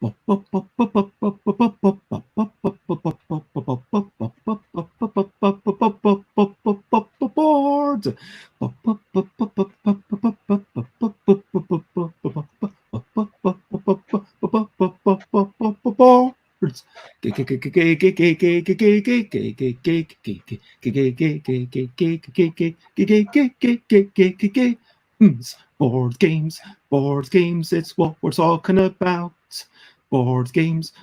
Board. Boards. Board games, board games, it's what we're talking about. Board games,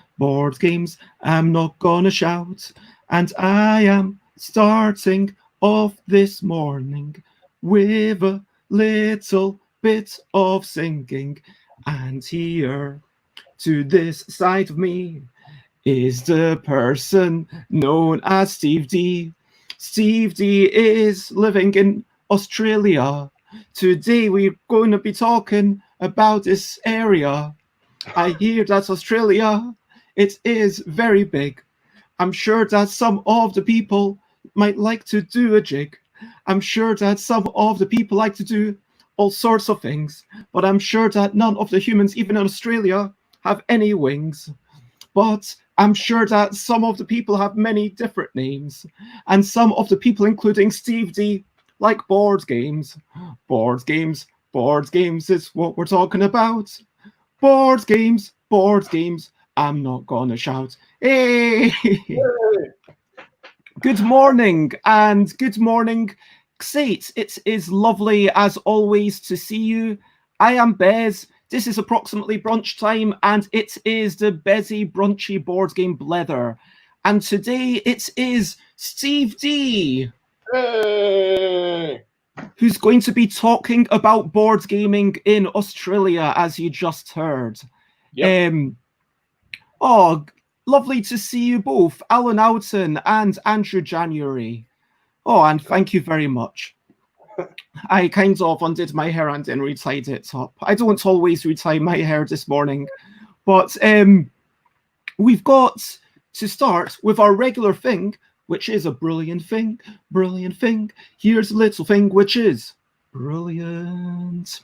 I'm not gonna shout. And I am starting off this morning with a little bit of singing. And here to this side of me is the person known as Steve Dee. Steve Dee is living in Australia. Today we're going to be talking about this area. I hear that Australia, it is very big. I'm sure that some of the people might like to do a jig. I'm sure that some of the people like to do all sorts of things, but I'm sure that none of the humans, even in Australia, have any wings. But I'm sure that some of the people have many different names, and some of the people, including Steve Dee, like board games. Board games is what we're talking about. Board games, I'm not gonna shout. Hey! Good morning, and good morning, Xate. It is lovely, as always, to see you. I am Bez. This is approximately brunch time, and it is the Bezzy Brunchy board game Blether. And today it is Steve Dee, who's going to be talking about board gaming in Australia, as you just heard. Yep. Oh, lovely to see you both, Alan Alton and Andrew January. Oh, and thank you very much. I kind of undid my hair and then retied it up. I don't always retie my hair this morning, but we've got to start with our regular thing, which is a brilliant thing. Brilliant thing. Here's a little thing which is brilliant.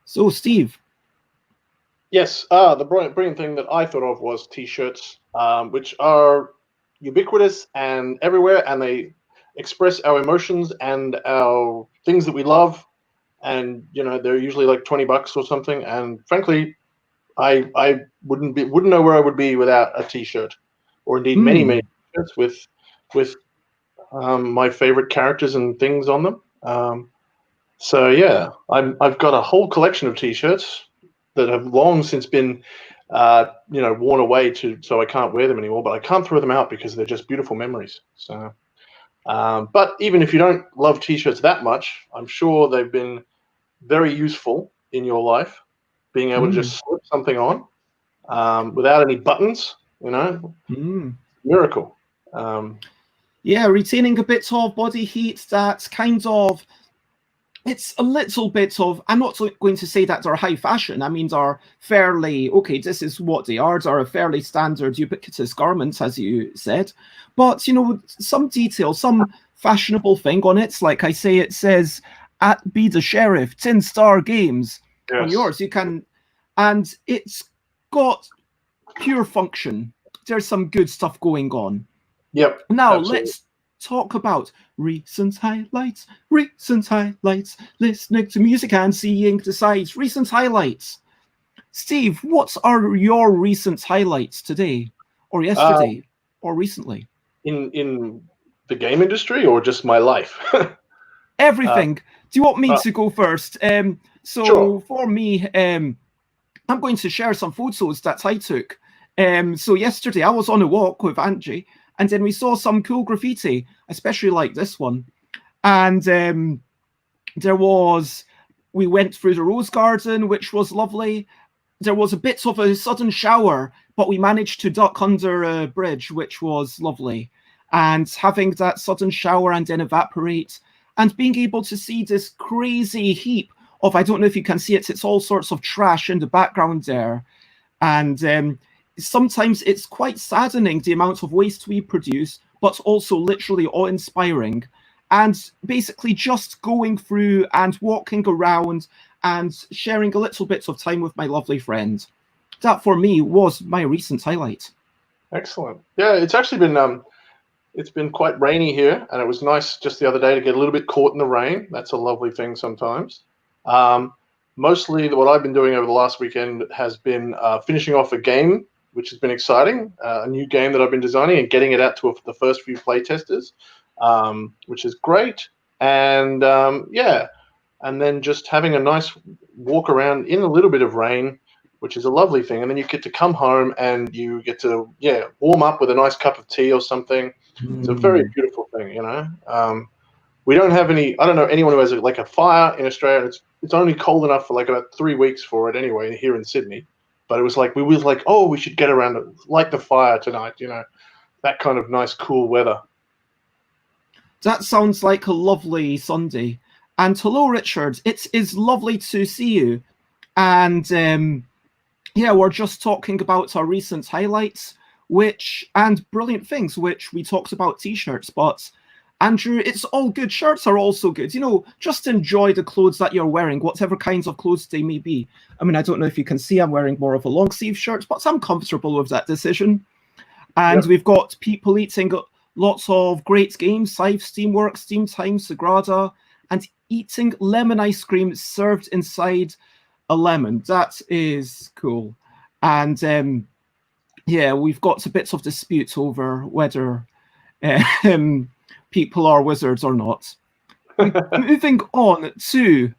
So, Steve. Yes, the brilliant thing that I thought of was T-shirts, which are ubiquitous and everywhere, and they express our emotions and our things that we love. And you know, they're usually like $20 or something. And frankly, I wouldn't know where I would be without a T-shirt, or indeed many T-shirts with my favorite characters and things on them. So yeah, I've got a whole collection of T-shirts that have long since been, worn away so I can't wear them anymore. But I can't throw them out because they're just beautiful memories. So, but even if you don't love T-shirts that much, I'm sure they've been very useful in your life. Being able to just slip something on without any buttons, miracle. Yeah, retaining a bit of body heat. That's kind of. It's a little bit of, I'm not going to say that they're high fashion. I mean, they're fairly, okay, this is what they are. They're a fairly standard, ubiquitous garments, as you said. But, some detail, some fashionable thing on it. Like I say, it says, at Be the Sheriff, 10-star games. Yes. On yours, you can, and it's got pure function. There's some good stuff going on. Yep. Now, absolutely. let's talk about recent highlights, listening to music and seeing the sights, recent highlights. Steve, what are your recent highlights today, or yesterday, or recently? In the game industry, or just my life? Everything. Do you want me to go first? Sure. For me, I'm going to share some photos that I took. So yesterday I was on a walk with Angie, and then we saw some cool graffiti, especially like this one. And we went through the rose garden, which was lovely. There was a bit of a sudden shower, but we managed to duck under a bridge, which was lovely. And having that sudden shower and then evaporate, and being able to see this crazy heap of, I don't know if you can see it, it's all sorts of trash in the background there. And sometimes it's quite saddening, the amount of waste we produce, but also literally awe-inspiring. And basically just going through and walking around and sharing a little bit of time with my lovely friend. that for me was my recent highlight. Excellent. Yeah, it's actually been quite rainy here, and it was nice just the other day to get a little bit caught in the rain. That's a lovely thing sometimes. Mostly what I've been doing over the last weekend has been finishing off a game, which has been exciting, a new game that I've been designing and getting it out to the first few playtesters, which is great. And yeah, and then just having a nice walk around in a little bit of rain, which is a lovely thing. And then you get to come home and you get to, warm up with a nice cup of tea or something. It's a very beautiful thing, you know. We don't have any, I don't know anyone who has like a fire in Australia. And it's only cold enough for like about 3 weeks for it anyway here in Sydney. But it was like, oh, we should get around and light the fire tonight, you know, that kind of nice, cool weather. That sounds like a lovely Sunday. And hello, Richard. It is lovely to see you. And yeah, we're just talking about our recent highlights, and brilliant things, which we talked about t-shirts. But Andrew, it's all good. Shirts are also good. You know, just enjoy the clothes that you're wearing, whatever kinds of clothes they may be. I mean, I don't know if you can see I'm wearing more of a long sleeve shirt, but I'm comfortable with that decision. And we've got people eating lots of great games, Scythe, Steamworks, Steam Time, Sagrada, and eating lemon ice cream served inside a lemon. That is cool. And yeah, we've got a bit of dispute over whether people are wizards or not. Moving on to,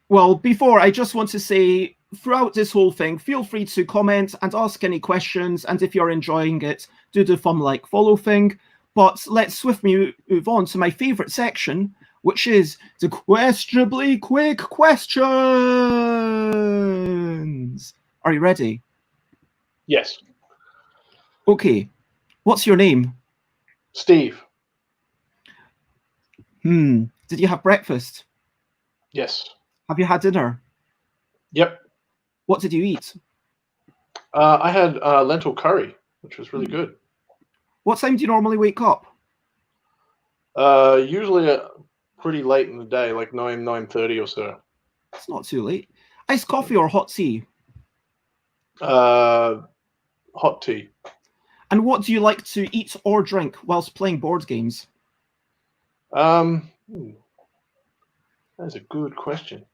well, before, I just want to say, throughout this whole thing, feel free to comment and ask any questions, and if you're enjoying it, do the thumb like follow thing. But let's swiftly move on to my favorite section, which is the questionably quick questions. Are you ready? Yes. Okay. What's your name? Steve. Did you have breakfast? Yes. Have you had dinner? Yep. What did you eat? I had lentil curry, which was really good. What time do you normally wake up? Usually pretty late in the day, like 9:30 or so. It's not too late. Iced coffee or hot tea? Hot tea. And what do you like to eat or drink whilst playing board games? That's a good question.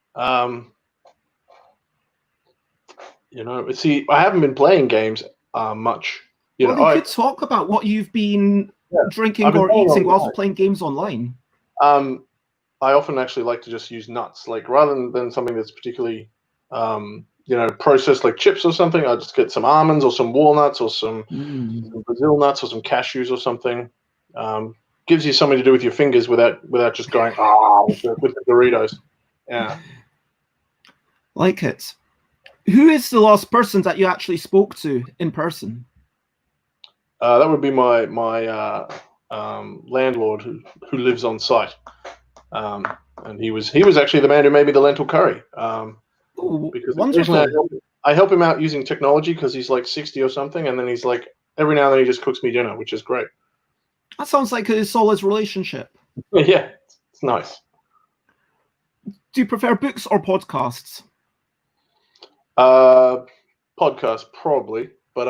You know, see, I haven't been playing games much. You know, you could talk about what you've been drinking or eating whilst playing games online. I often actually like to just use nuts, like rather than something that's particularly, you know, processed like chips or something. I just get some almonds or some walnuts or some Brazil nuts or some cashews or something. Gives you something to do with your fingers without just going with the Doritos. Yeah, like it. Who is the last person that you actually spoke to in person? That would be my landlord who lives on site, and he was actually the man who made me the lentil curry. Because wonderful. I help him out using technology because he's like 60 or something, and then he's like every now and then he just cooks me dinner, which is great. That sounds like a solid relationship. Yeah, it's nice. Do you prefer books or podcasts? Podcast probably, but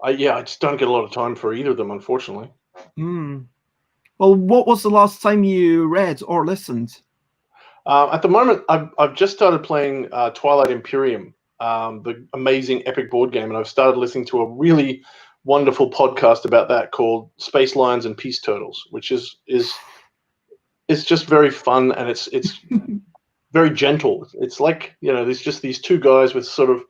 I just don't get a lot of time for either of them, unfortunately. Well, what was the last time you read or listened? At the moment, I've just started playing Twilight Imperium, the amazing epic board game, and I've started listening to a really wonderful podcast about that called Space Lions and Peace Turtles, which is just very fun, and it's very gentle. It's like, you know, there's just these two guys with sort of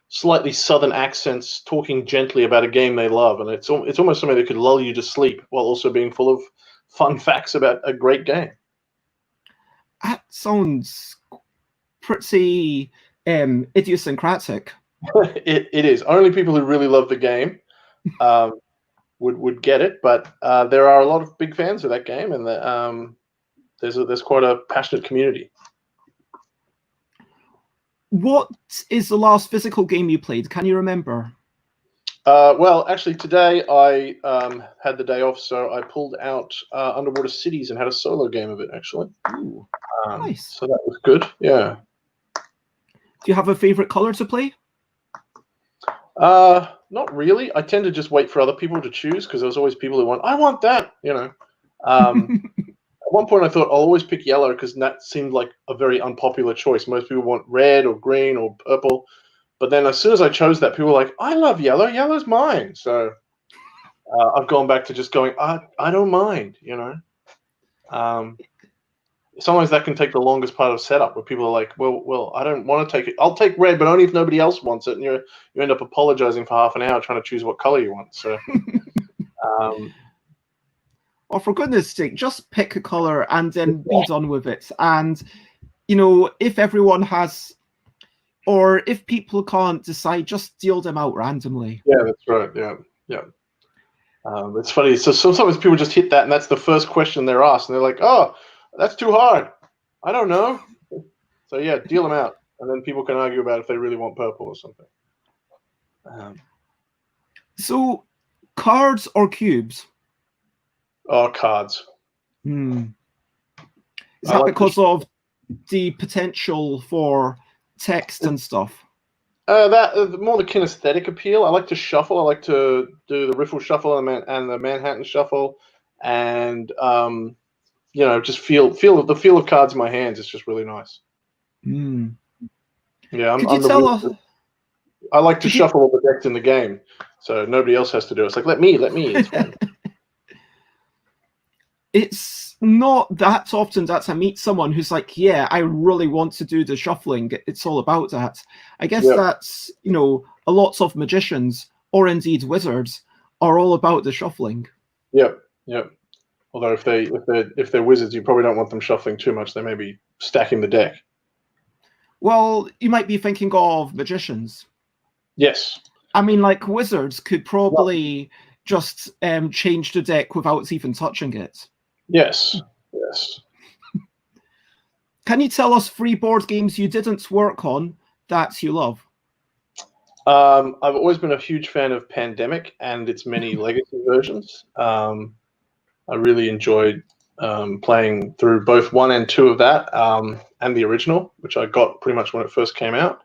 slightly southern accents talking gently about a game they love, and it's almost something that could lull you to sleep while also being full of fun facts about a great game. That sounds pretty idiosyncratic. It is. Only people who really love the game would get it, but there are a lot of big fans of that game, and there's quite a passionate community. What is the last physical game you played? Can you remember? Well, actually, today I had the day off, so I pulled out Underwater Cities and had a solo game of it, actually. Ooh, nice. So that was good, yeah. Do you have a favorite color to play? Not really. I tend to just wait for other people to choose because there's always people who want, I want that, you know. At one point I thought I'll always pick yellow because that seemed like a very unpopular choice. Most people want red or green or purple. But then as soon as I chose that, people were like, I love yellow. Yellow's mine. So I've gone back to just going, I don't mind, you know. Sometimes that can take the longest part of setup where people are like, well, I don't want to take it. I'll take red, but only if nobody else wants it. And you end up apologizing for half an hour trying to choose what color you want. So, or for goodness sake, just pick a color and then be done with it. And, you know, if everyone has, or if people can't decide, just deal them out randomly. Yeah, that's right. Yeah. It's funny. So sometimes people just hit that, and that's the first question they're asked, and they're like, "Oh, that's too hard. I don't know." So yeah, deal them out, and then people can argue about if they really want purple or something. So, cards or cubes? Oh, cards. Is that because of the potential for text and stuff? That more the kinesthetic appeal. I like to shuffle. I like to do the riffle shuffle and the Manhattan shuffle, and you know, just feel the feel of cards in my hands. It's just really nice. Yeah, I like to shuffle all the decks in the game, so nobody else has to do it. It's like let me. It's fine. It's not that often that I meet someone who's like, yeah, I really want to do the shuffling. It's all about that. I guess that's, you know, a lot of magicians or indeed wizards are all about the shuffling. Yep. Although if they're wizards, you probably don't want them shuffling too much. They may be stacking the deck. Well, you might be thinking of magicians. Yes. I mean, like wizards could probably just change the deck without even touching it. Yes. Can you tell us 3 board games you didn't work on that you love? I've always been a huge fan of Pandemic and its many legacy versions. I really enjoyed playing through both 1 and 2 of that and the original, which I got pretty much when it first came out.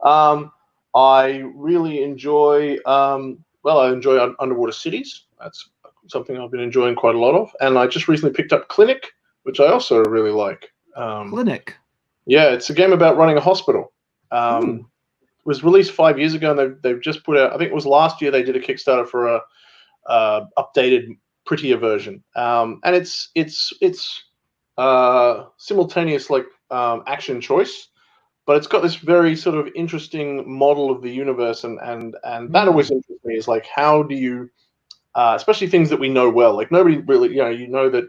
I really enjoy, I enjoy Underwater Cities. That's something I've been enjoying quite a lot of. And I just recently picked up Clinic, which I also really like. Clinic? Yeah, it's a game about running a hospital. It was released 5 years ago, and they've just put out, I think it was last year, they did a Kickstarter for a updated, prettier version. And it's simultaneous action choice, but it's got this very sort of interesting model of the universe, and that always interests me. Is like, how do you, especially things that we know well, like nobody really, you know that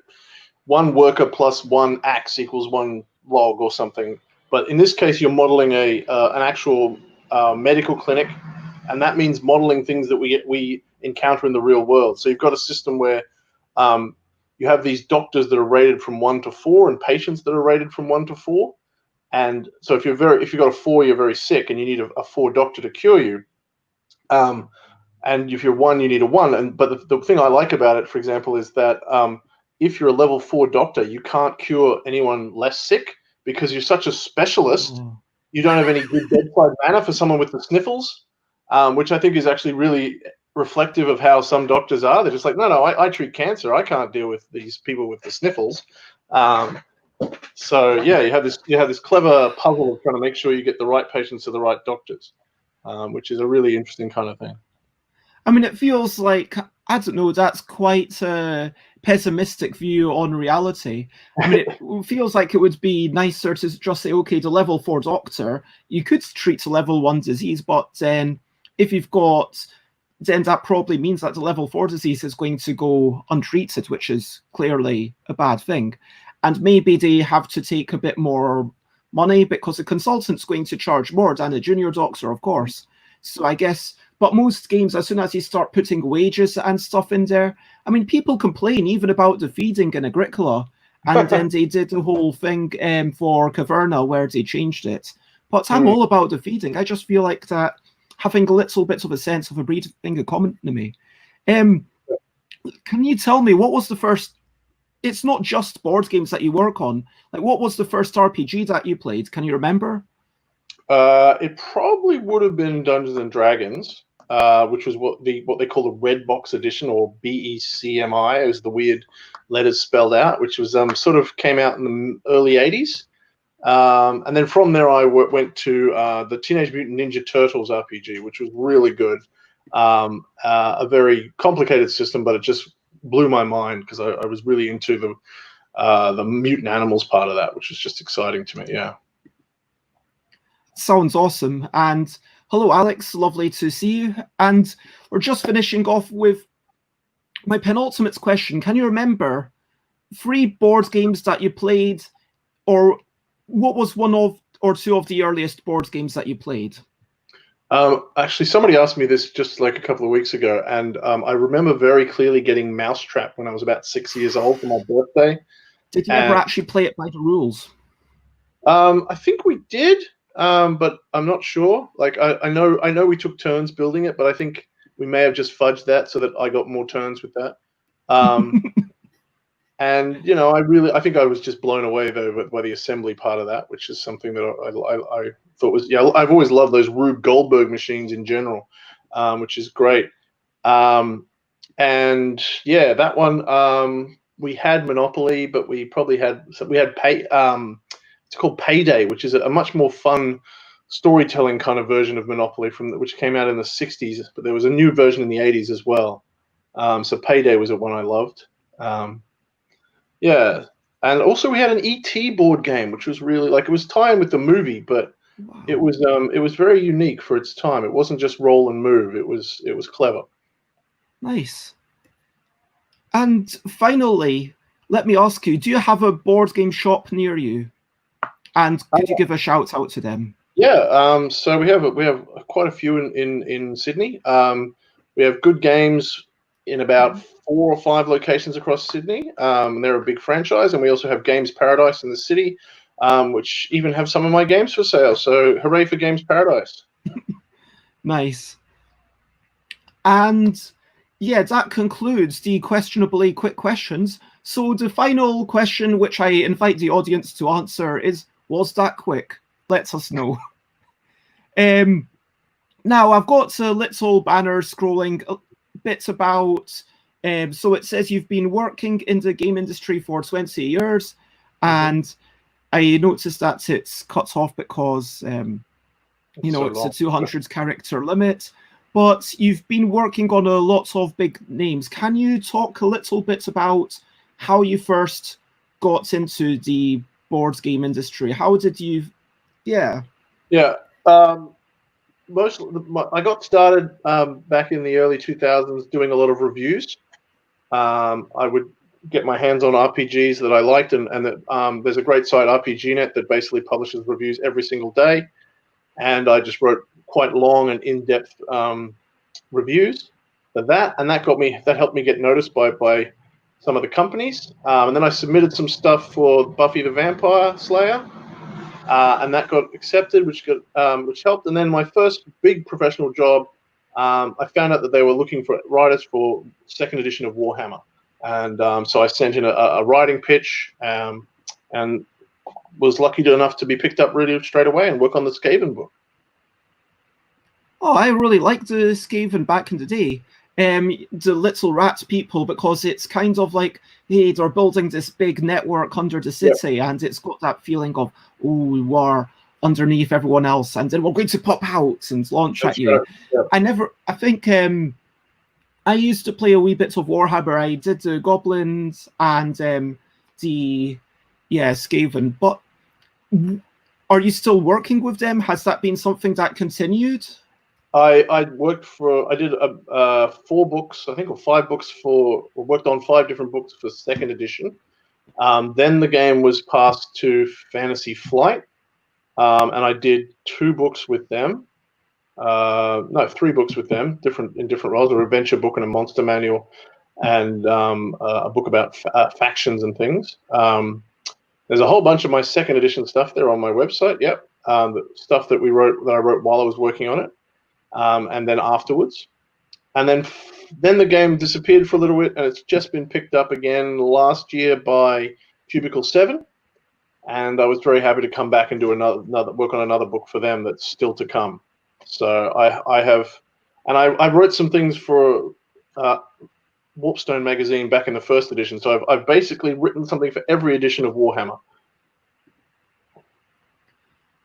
1 worker plus 1 axe equals 1 log or something. But in this case, you're modeling an actual medical clinic, and that means modeling things that we encounter in the real world. So you've got a system where you have these doctors that are rated from 1 to 4, and patients that are rated from 1 to 4. And so if you've got a 4, you're very sick, and you need a 4 doctor to cure you. And if you're 1, you need a 1. But the thing I like about it, for example, is that if you're a level 4 doctor, you can't cure anyone less sick because you're such a specialist. You don't have any good bedside manner for someone with the sniffles, which I think is actually really reflective of how some doctors are. They're just like, no, I treat cancer. I can't deal with these people with the sniffles. So yeah, you have this clever puzzle of trying to make sure you get the right patients to the right doctors, which is a really interesting kind of thing. I mean, it feels like, I don't know, that's quite a pessimistic view on reality. I mean, it feels like it would be nicer to just say, okay, the level 4 doctor, you could treat a level 1 disease, but then if you've got, then that probably means that the level 4 disease is going to go untreated, which is clearly a bad thing. And maybe they have to take a bit more money because the consultant's going to charge more than a junior doctor, of course. So I guess, but most games, as soon as you start putting wages and stuff in there, I mean, people complain even about the feeding in Agricola. And then they did the whole thing for Caverna where they changed it. But I'm all about the feeding. I just feel like that having a little bit of a sense of a breathing economy. Can you tell me, what was the first, it's not just board games that you work on, like what was the first RPG that you played? Can you remember? It probably would have been Dungeons and Dragons, which was what they call the Red Box Edition, or BECMI, as the weird letters spelled out, which was sort of came out in the early '80s. And then from there, I went to the Teenage Mutant Ninja Turtles RPG, which was really good. A very complicated system, but it just blew my mind because I was really into the mutant animals part of that, which was just exciting to me. Yeah. Sounds awesome. And hello, Alex. Lovely to see you. And we're just finishing off with my penultimate question. Can you remember 3 board games that you played, or what was one of or two of the earliest board games that you played? Actually, somebody asked me this just like a couple of weeks ago, and I remember very clearly getting Mousetrap when I was about 6 years old for my birthday. Did you ever actually play it by the rules? I think we did, but I'm not sure. Like I know we took turns building it, but I think we may have just fudged that so that I got more turns with that. And you know, I think I was just blown away though by the assembly part of that, which is something that I thought was, yeah, I've always loved those Rube Goldberg machines in general, which is great. And yeah, that one, we had Monopoly, but we had it's called Payday, which is a much more fun storytelling kind of version of Monopoly which came out in the '60s, but there was a new version in the '80s as well. So Payday was one I loved. Yeah, and also we had an E.T. board game, which was really like, it was tying with the movie, but wow, it was very unique for its time. It wasn't just roll and move. It was clever. Nice. And finally, let me ask you: do you have a board game shop near you? And could you give a shout out to them? Yeah. So we have quite a few in Sydney. We have Good Games in about 4 or 5 locations across Sydney. They're a big franchise, and we also have Games Paradise in the city, which even have some of my games for sale. So hooray for Games Paradise. Nice. And yeah, that concludes the questionably quick questions. So the final question, which I invite the audience to answer, is, was that quick? Let us know. Now, I've got a little banner scrolling bits about, so it says you've been working in the game industry for 20 years, and I noticed that it's cut off because, you know, it's a 200 character limit, but you've been working on a lot of big names. Can you talk a little bit about how you first got into the board game industry? How did you, yeah. I got started back in the early 2000s doing a lot of reviews. I would get my hands on RPGs that I liked, and that there's a great site, RPGNet, that basically publishes reviews every single day. And I just wrote quite long and in-depth reviews for that, and that helped me get noticed by some of the companies. And then I submitted some stuff for Buffy the Vampire Slayer. And that got accepted, which helped. And then my first big professional job, I found out that they were looking for writers for 2nd edition of Warhammer, and so I sent in a writing pitch, and was lucky enough to be picked up really straight away and work on the Skaven book. Oh, I really liked the Skaven back in the day. The Little Rat people, because it's kind of like, hey, they're building this big network under the city, and it's got that feeling of, oh, we were underneath everyone else, and then we're going to pop out and launch at you. I think I used to play a wee bit of Warhammer. I did the Goblins and the Skaven, but are you still working with them? Has that been something that continued? I did 4 books, I think, or 5 books worked on 5 different books for 2nd edition. Then the game was passed to Fantasy Flight, and I did 2 books with them. No, 3 books with them, in different roles: a adventure book and a monster manual, and a book about factions and things. There's a whole bunch of my 2nd edition stuff there on my website. Yep, the stuff that I wrote while I was working on it. And then afterwards, and then the game disappeared for a little bit, and it's just been picked up again last year by Cubicle 7, and I was very happy to come back and do another work on another book for them that's still to come. So I wrote some things for Warpstone magazine back in the first edition. So I've basically written something for every edition of Warhammer.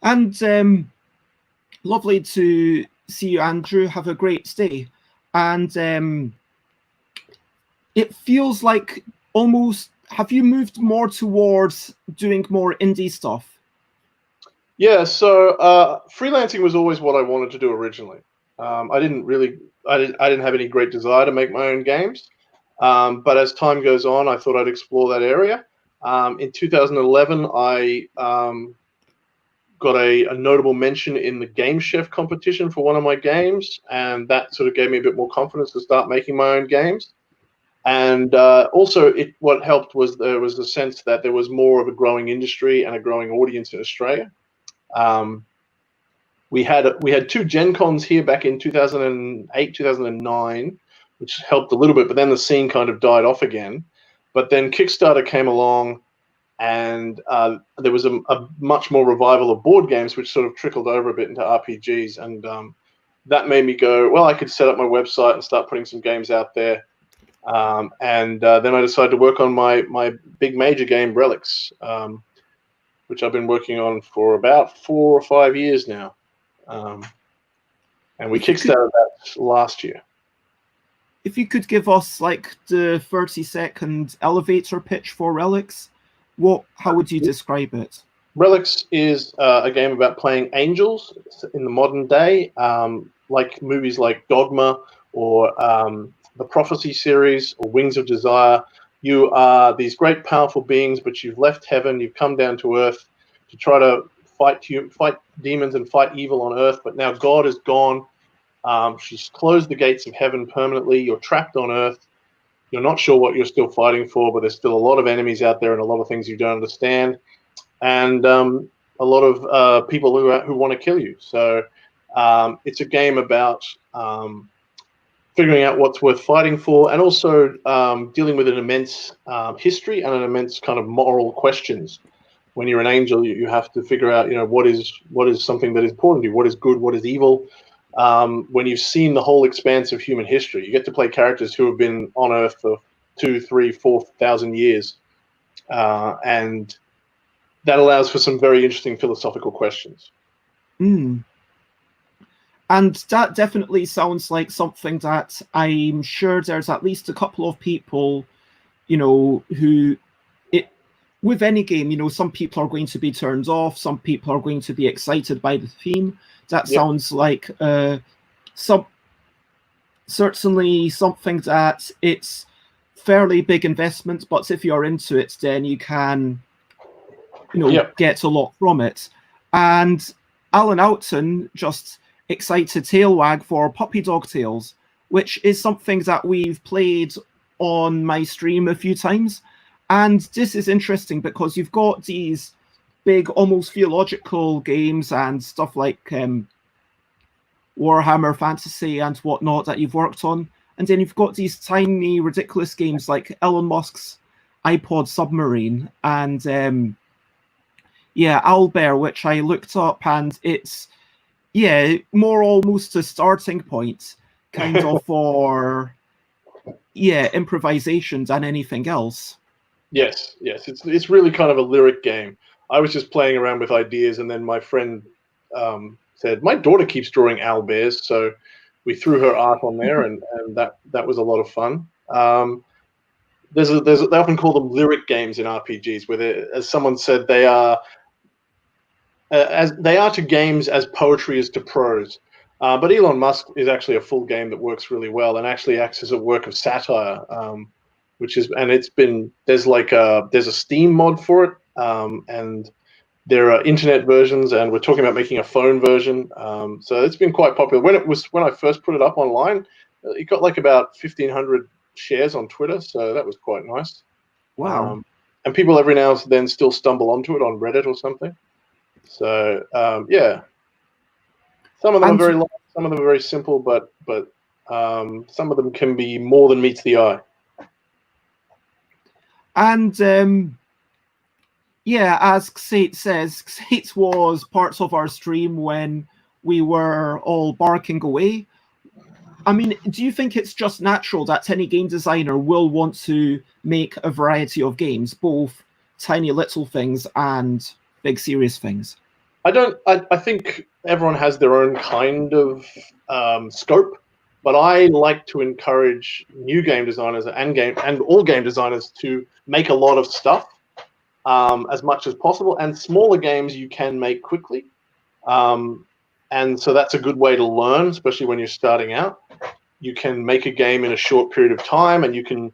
And lovely to see you, Andrew. Have a great day. And it feels like almost, have you moved more towards doing more indie stuff? Yeah, so freelancing was always what I wanted to do originally. I didn't have any great desire to make my own games, but as time goes on, I thought I'd explore that area. In 2011, I got a notable mention in the Game Chef competition for one of my games, and that sort of gave me a bit more confidence to start making my own games. And also, what helped was there was a sense that there was more of a growing industry and a growing audience in Australia. We had two Gen Cons here back in 2008, 2009, which helped a little bit, but then the scene kind of died off again. But then Kickstarter came along, and there was a much more revival of board games, which sort of trickled over a bit into RPGs, and that made me go, well, I could set up my website and start putting some games out there. And then I decided to work on my big major game, Relics, which I've been working on for about 4 or 5 years now. And we kickstarted that last year. If you could give us like the 30-second elevator pitch for Relics, how would you describe it? Relics is a game about playing angels in the modern day, like movies like Dogma or the Prophecy series or Wings of Desire. You are these great powerful beings, but you've left heaven, you've come down to earth to try to fight demons and fight evil on earth, but now God is gone. She's closed the gates of heaven permanently. You're trapped on earth. You're not sure what you're still fighting for, but there's still a lot of enemies out there and a lot of things you don't understand, and a lot of people who want to kill you. So it's a game about figuring out what's worth fighting for, and also dealing with an immense history and an immense kind of moral questions. When you're an angel, you have to figure out, what is something that is important to you, what is good, what is evil. When you've seen the whole expanse of human history, you get to play characters who have been on Earth for 2, 3, 4,000 years, and that allows for some very interesting philosophical questions. Mm. And that definitely sounds like something that I'm sure there's at least a couple of people, who with any game, some people are going to be turned off, some people are going to be excited by the theme. That sounds like certainly something that it's fairly big investment, but if you're into it, then you can, get a lot from it. And Alan Oughton just excited tail wag for Puppy Dog Tales, which is something that we've played on my stream a few times. And this is interesting because you've got these big, almost theological games and stuff like Warhammer Fantasy and whatnot that you've worked on. And then you've got these tiny, ridiculous games like Elon Musk's iPod Submarine and Owlbear, which I looked up, and it's more almost a starting point kind of for improvisation than anything else. Yes, it's really kind of a lyric game. I was just playing around with ideas, and then my friend said, my daughter keeps drawing owlbears, so we threw her art on there, and that was a lot of fun. They often call them lyric games in RPGs, where as someone said, they are to games as poetry is to prose. But Elon Musk is actually a full game that works really well and actually acts as a work of satire. There's a Steam mod for it, and there are internet versions, and we're talking about making a phone version. So it's been quite popular. When I first put it up online, it got like about 1,500 shares on Twitter, so that was quite nice. Wow! And people every now and then still stumble onto it on Reddit or something. So some of them are very long, some of them are very simple, but some of them can be more than meets the eye. And Yeah, as Xate says, Xate was parts of our stream when we were all barking away. I mean, do you think it's just natural that any game designer will want to make a variety of games, both tiny little things and big serious things? I think everyone has their own kind of scope, but I like to encourage new game designers and all game designers to make a lot of stuff as much as possible. And smaller games you can make quickly, and so that's a good way to learn, especially when you're starting out. You can make a game in a short period of time, and you can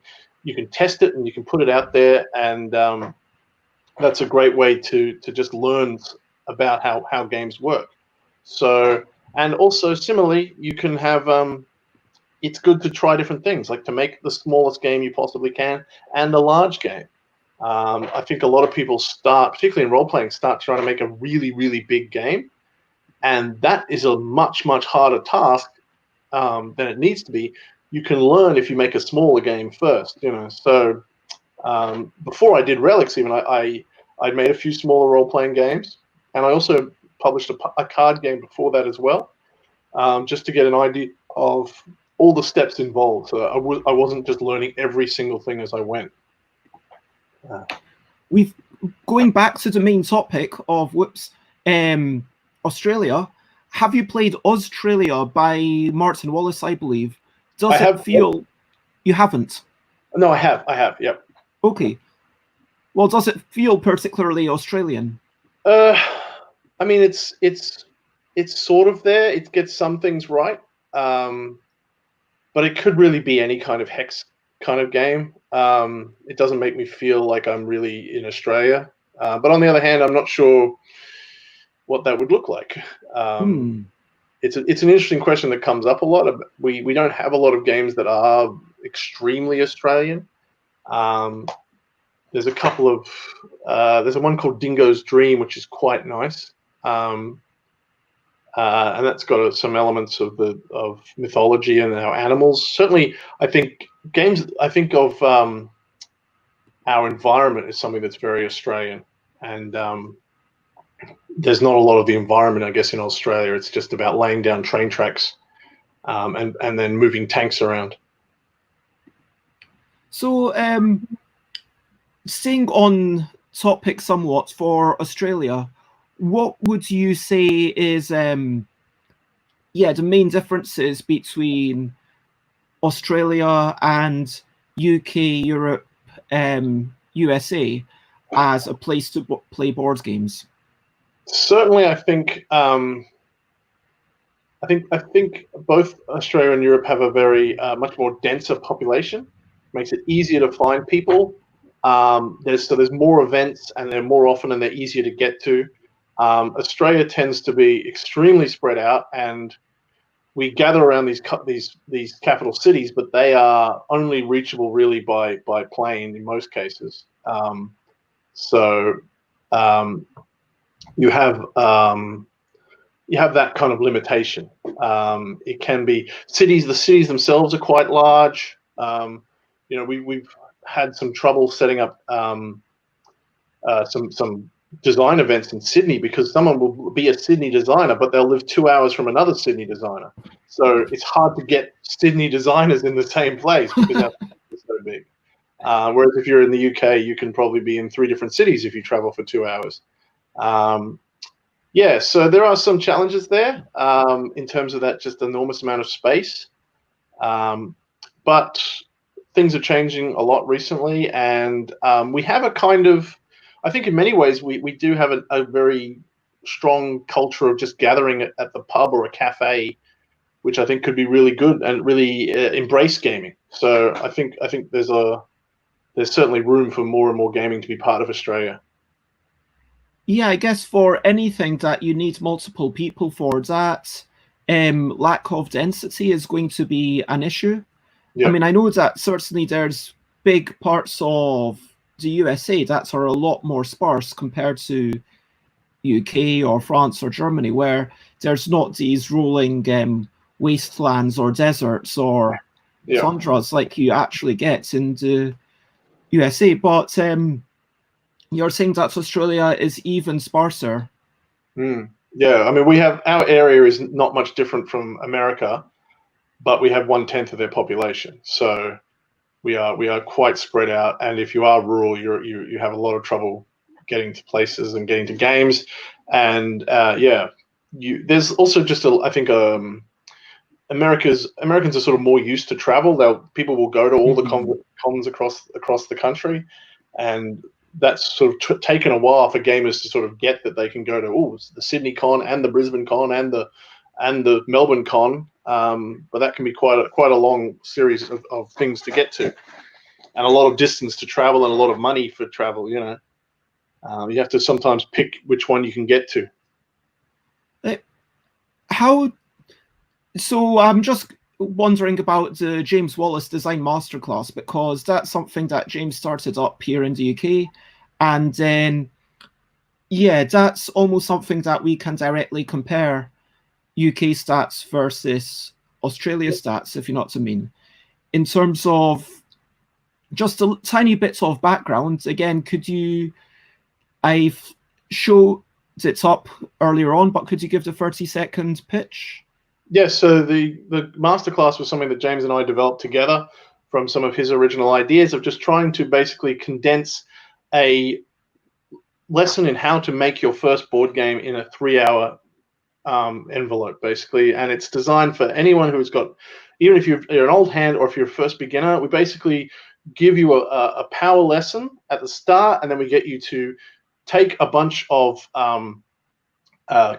test it and you can put it out there, and that's a great way to just learn about how games work. So, and also similarly, you can have it's good to try different things, like to make the smallest game you possibly can and a large game. I think a lot of people start, particularly in role-playing, start trying to make a really, really big game, and that is a much, much harder task than it needs to be. You can learn if you make a smaller game first, So before I did Relics, even I made a few smaller role-playing games, and I also published a card game before that as well, just to get an idea of all the steps involved. So I wasn't just learning every single thing as I went. Going back to the main topic of Australia. Have you played Australia by Martin Wallace? I believe. Does it feel? You haven't? No, I have. Yep. Okay. Well, does it feel particularly Australian? I mean, it's sort of there. It gets some things right, but it could really be any kind of hex kind of game. It doesn't make me feel like I'm really in Australia. But on the other hand, I'm not sure what that would look like. It's an interesting question that comes up a lot. We don't have a lot of games that are extremely Australian. There's a couple of there's one called Dingo's Dream, which is quite nice, and that's got some elements of mythology and our animals. Certainly, I think of our environment as something that's very Australian, and there's not a lot of the environment, I guess, in Australia. It's just about laying down train tracks and then moving tanks around. So, staying on topic somewhat for Australia, what would you say is the main differences between Australia and UK, Europe, USA as a place to play board games? Certainly, I think both Australia and Europe have a very much more denser population. Makes it easier to find people. There's more events, and they're more often, and they're easier to get to. Australia tends to be extremely spread out, and we gather around these capital cities, but they are only reachable really by plane in most cases. You have that kind of limitation. It can be cities. The cities themselves are quite large. We've had some trouble setting up some design events in Sydney because someone will be a Sydney designer, but they'll live 2 hours from another Sydney designer. So it's hard to get Sydney designers in the same place because it's so big. Whereas if you're in the UK, you can probably be in 3 different cities if you travel for 2 hours. So there are some challenges there in terms of that just enormous amount of space. But things are changing a lot recently, and we have a kind of, I think in many ways, we do have a very strong culture of just gathering at the pub or a cafe, which I think could be really good and really embrace gaming. So I think there's certainly room for more and more gaming to be part of Australia. Yeah, I guess for anything that you need multiple people for, that lack of density is going to be an issue. Yep. I mean, I know that certainly there's big parts of the USA that are a lot more sparse compared to UK or France or Germany, where there's not these rolling wastelands or deserts or tundras like you actually get in the USA. But You're saying that Australia is even sparser. Yeah, I mean, we have, our area is not much different from America, but we have 1/10 of their population. So we are quite spread out. And if you are rural, you have a lot of trouble getting to places and getting to games. And yeah, there's also just I think Americans are sort of more used to travel. People will go to all the cons across the country, and that's sort of taken a while for gamers to sort of get that they can go to the Sydney Con and the Brisbane Con and the Melbourne Con, but that can be quite a long series of things to get to, and a lot of distance to travel and a lot of money for travel. You have to sometimes pick which one you can get to. So I'm just wondering about the James Wallace Design Masterclass, because that's something that James started up here in the UK, and then that's almost something that we can directly compare UK stats versus Australia stats, if you know what I mean. In terms of just a tiny bits of background, again, I've showed it up earlier on, but could you give the 30-second pitch? Yes, so the masterclass was something that James and I developed together from some of his original ideas of just trying to basically condense a lesson in how to make your first board game in a 3-hour envelope, basically. And it's designed for anyone who's got, even if you're an old hand or if you're a first beginner, we basically give you a power lesson at the start, and then we get you to take a bunch of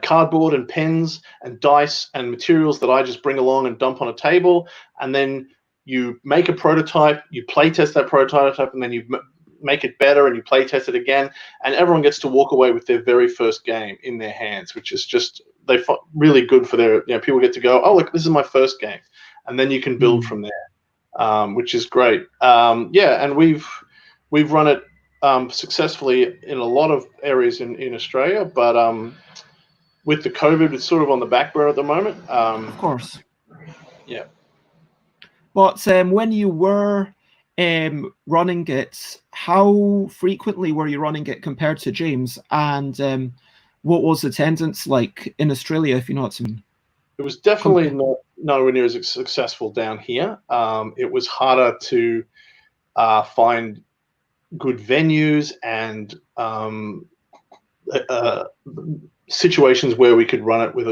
cardboard and pens and dice and materials that I just bring along and dump on a table, and then you make a prototype, you play test that prototype, and then you make it better and you play test it again, and everyone gets to walk away with their very first game in their hands, which is just really good for their, people get to go, oh look, this is my first game, and then you can build from there, which is great. And we've run it successfully in a lot of areas in Australia, but with the COVID, it's sort of on the back burner at the moment. Of course. Yeah. But when you were running it, how frequently were you running it compared to James? And what was attendance like in Australia, if you know what I mean? It was definitely nowhere near as successful down here. It was harder to find good venues and situations where we could run it with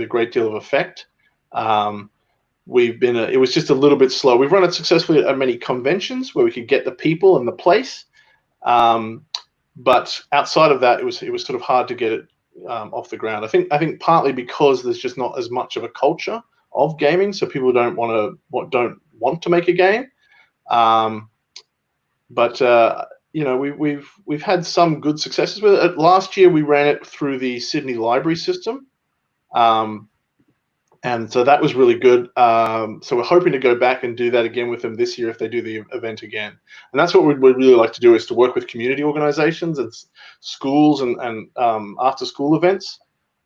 a great deal of effect. It was just a little bit slow. We've run it successfully at many conventions where we could get the people and the place, but outside of that, it was sort of hard to get it off the ground. I think partly because there's just not as much of a culture of gaming, so people don't want to make a game. We've had some good successes with it. Last year we ran it through the Sydney Library system, and so that was really good. So we're hoping to go back and do that again with them this year if they do the event again. And that's what we'd really like to do, is to work with community organizations and schools and after school events.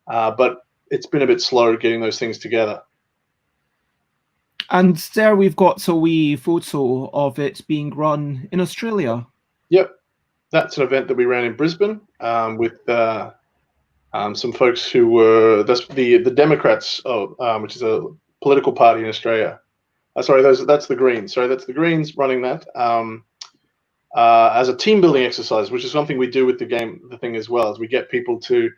But it's been a bit slow getting those things together. And there we've got a wee photo of it being run in Australia. Yep, that's an event that we ran in Brisbane with some folks who were the Democrats, which is a political party in Australia. Sorry, that's the Greens. Sorry, that's the Greens running that as a team building exercise, which is something we do with the thing as well. As we get people to,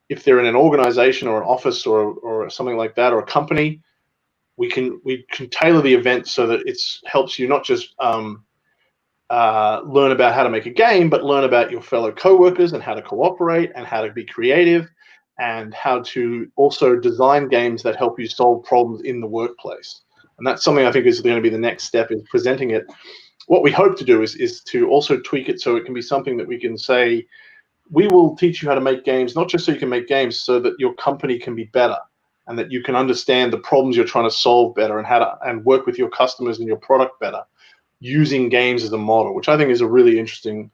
if they're in an organization or an office or something like that, or a company, we can tailor the event so that it helps you not just learn about how to make a game, but learn about your fellow co-workers and how to cooperate and how to be creative and how to also design games that help you solve problems in the workplace. And that's something I think is going to be the next step, is presenting it. What we hope to do is to also tweak it so it can be something that we can say, we will teach you how to make games, not just so you can make games, so that your company can be better and that you can understand the problems you're trying to solve better and how to work with your customers and your product better, using games as a model, which I think is a really interesting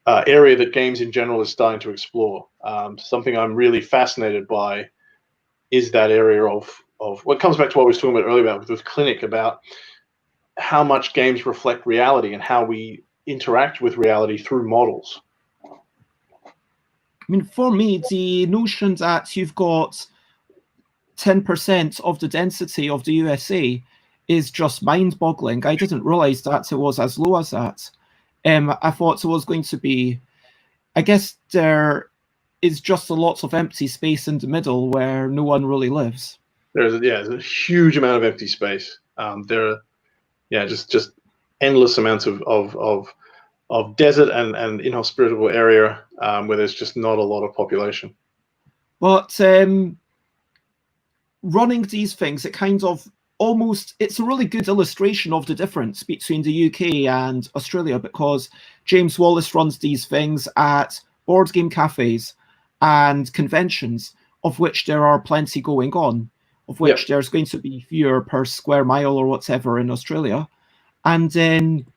area that games in general is starting to explore. Something I'm really fascinated by is that area of what comes back to what we were talking about earlier with Clinic, about how much games reflect reality and how we interact with reality through models. I mean, for me, the notion that you've got 10% of the density of the USA is just mind-boggling. I didn't realize that it was as low as that. I thought it was going to be, I guess there is just a lot of empty space in the middle where no one really lives. There's a huge amount of empty space. There are just endless amounts of desert and inhospitable area where there's just not a lot of population. But running these things, it kind of it's a really good illustration of the difference between the UK and Australia, because James Wallace runs these things at board game cafes and conventions, of which there are plenty going on, of which there's going to be fewer per square mile or whatever in Australia. And then,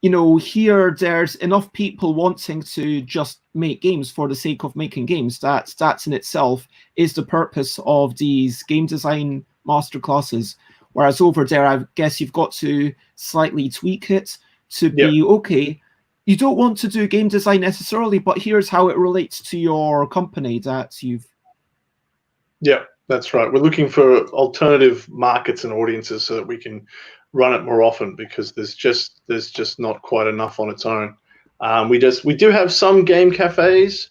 you know, here there's enough people wanting to just make games for the sake of making games. That in itself is the purpose of these game design masterclasses. Whereas over there, I guess you've got to slightly tweak it to be, okay, you don't want to do game design necessarily, but here's how it relates to your company that you've... Yeah, that's right. We're looking for alternative markets and audiences so that we can run it more often, because there's just not quite enough on its own. We do have some game cafes,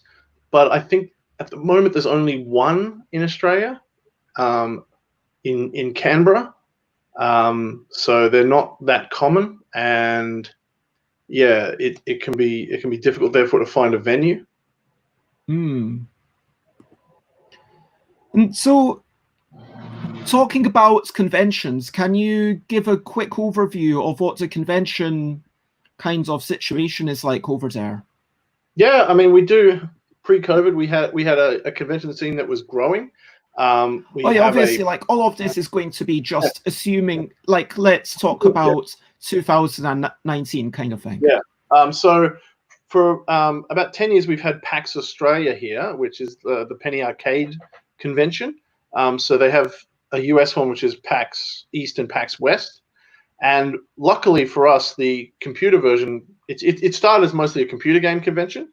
but I think at the moment there's only one in Australia, in Canberra. So they're not that common, and yeah, it can be difficult therefore to find a venue. And so, talking about conventions, can you give a quick overview of what the convention kind of situation is like over there? Yeah, I mean, we do. Pre-COVID, we had a convention scene that was growing. Obviously, like all of this is going to be just assuming, like, let's talk about 2019 kind of thing. Yeah. So for about 10 years, we've had PAX Australia here, which is the Penny Arcade convention. So they have a US one, which is PAX East and PAX West. And luckily for us, the computer version, it started as mostly a computer game convention.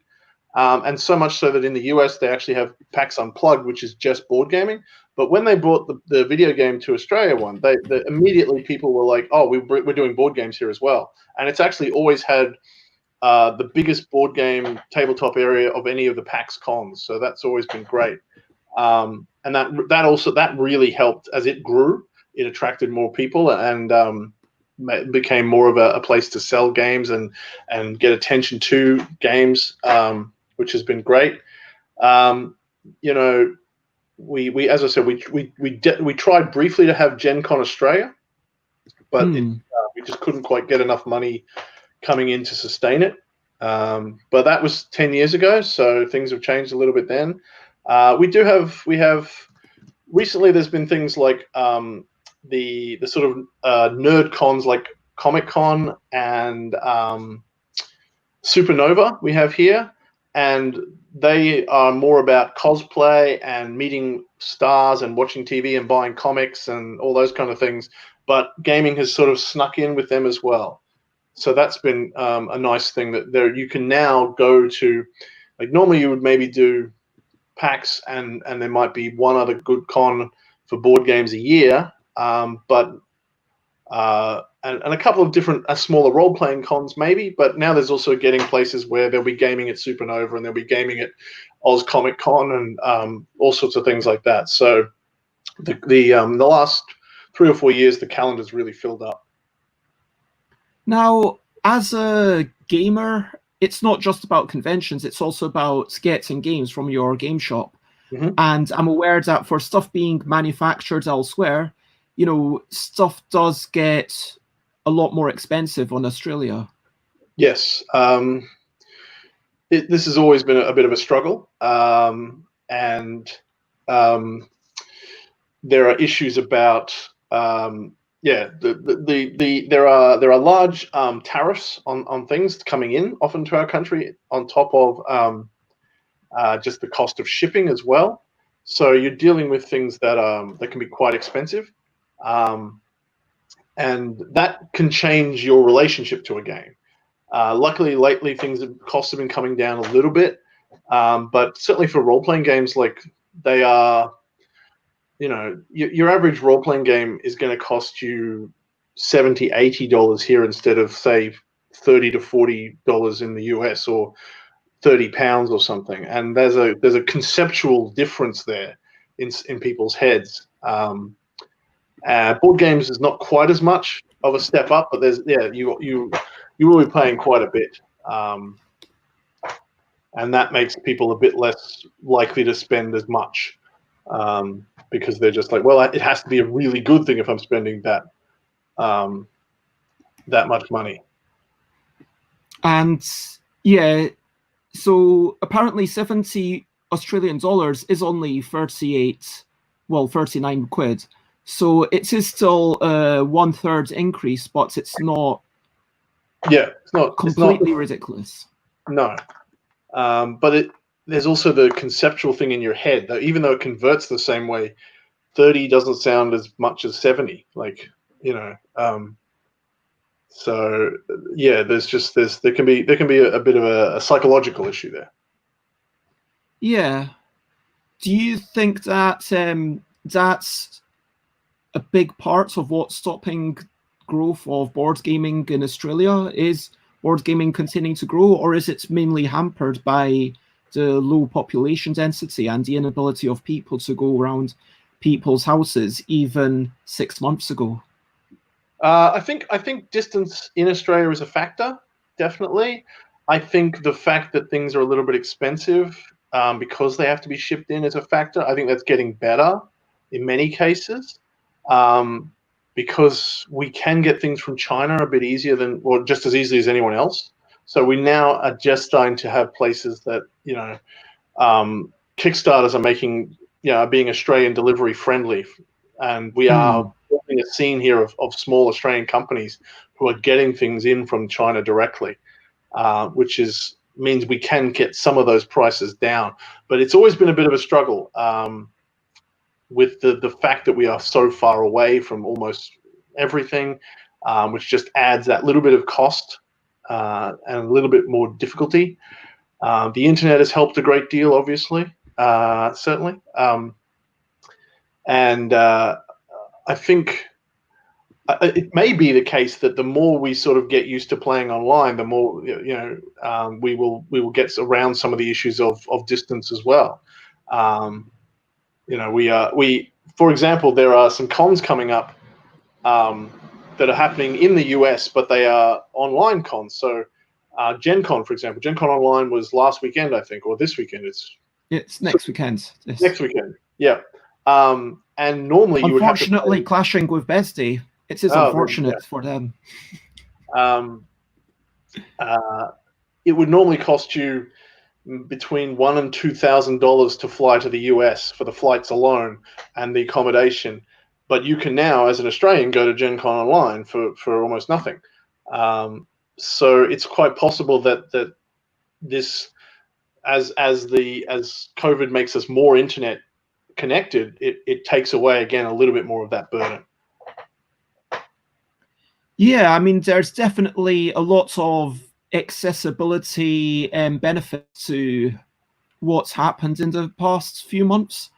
And so much so that in the US, they actually have PAX Unplugged, which is just board gaming. But when they brought the video game to Australia one, they immediately people were like, oh, we're doing board games here as well. And it's actually always had the biggest board game tabletop area of any of the PAX cons. So that's always been great. And that really helped as it grew. It attracted more people and became more of a place to sell games and get attention to games, which has been great. You know, we as I said, we tried briefly to have Gen Con Australia, but we just couldn't quite get enough money coming in to sustain it. But that was 10 years ago, so things have changed a little bit then. We have recently there's been things like the sort of nerd cons like Comic Con and Supernova we have here, and they are more about cosplay and meeting stars and watching TV and buying comics and all those kind of things. But gaming has sort of snuck in with them as well. So that's been a nice thing that you can now go to, like normally you would maybe do PAX and there might be one other good con for board games a year, but a couple of different smaller role-playing cons maybe, but now there's also getting places where they'll be gaming at Supernova and they'll be gaming at Oz Comic Con and all sorts of things like that. So the last 3 or 4 years, the calendar's really filled up. Now, as a gamer, it's not just about conventions, it's also about getting games from your game shop. And I'm aware that for stuff being manufactured elsewhere, you know, stuff does get a lot more expensive on Australia. Yes. This has always been a bit of a struggle. And there are issues about, there are large tariffs on things coming in often to our country on top of just the cost of shipping as well. So you're dealing with things that can be quite expensive. And that can change your relationship to a game. Luckily, lately costs have been coming down a little bit, but certainly for role-playing games, like they are, your average role-playing game is going to cost you $70, $80 here instead of say $30 to $40 in the US, or £30 or something. And there's a conceptual difference there in people's heads. Board games is not quite as much of a step up, but you will be paying quite a bit, and that makes people a bit less likely to spend as much, because they're just like, well, it has to be a really good thing if I'm spending that much money. And yeah, so apparently 70 Australian dollars is only 39 quid. So it is still a 1/3 increase, but it's not. Yeah, it's not completely ridiculous. No, but there's also the conceptual thing in your head that even though it converts the same way, 30 doesn't sound as much as 70. Like, so yeah, there can be a bit of a psychological issue there. Yeah. Do you think that that's a big part of what's stopping growth of board gaming in Australia? Is board gaming continuing to grow, or is it mainly hampered by the low population density and the inability of people to go around people's houses even 6 months ago? I think distance in Australia is a factor, definitely. I think the fact that things are a little bit expensive because they have to be shipped in is a factor. I think that's getting better in many cases, because we can get things from China a bit easier or just as easily as anyone else. So we now are just starting to have places that, Kickstarters are making, being Australian delivery friendly. And we are building a scene here of small Australian companies who are getting things in from China directly, which means we can get some of those prices down. But it's always been a bit of a struggle with the fact that we are so far away from almost everything, which just adds that little bit of cost and a little bit more difficulty. The internet has helped a great deal, obviously, certainly. And I think it may be the case that the more we sort of get used to playing online, the more we will get around some of the issues of distance as well. For example, there are some cons coming up that are happening in the US, but they are online cons. So Gen Con, for example, Gen Con Online was last weekend, I think, or this weekend. It's next weekend. Next weekend, yeah. And normally you would have to unfortunately clashing with Best Day. It is unfortunate for them. It would normally cost you between $1,000 and $2,000 to fly to the US for the flights alone and the accommodation. But you can now, as an Australian, go to Gen Con Online for almost nothing. So it's quite possible that this, as COVID makes us more internet connected, it takes away again a little bit more of that burden. Yeah, I mean, there's definitely a lot of accessibility and benefit to what's happened in the past few months,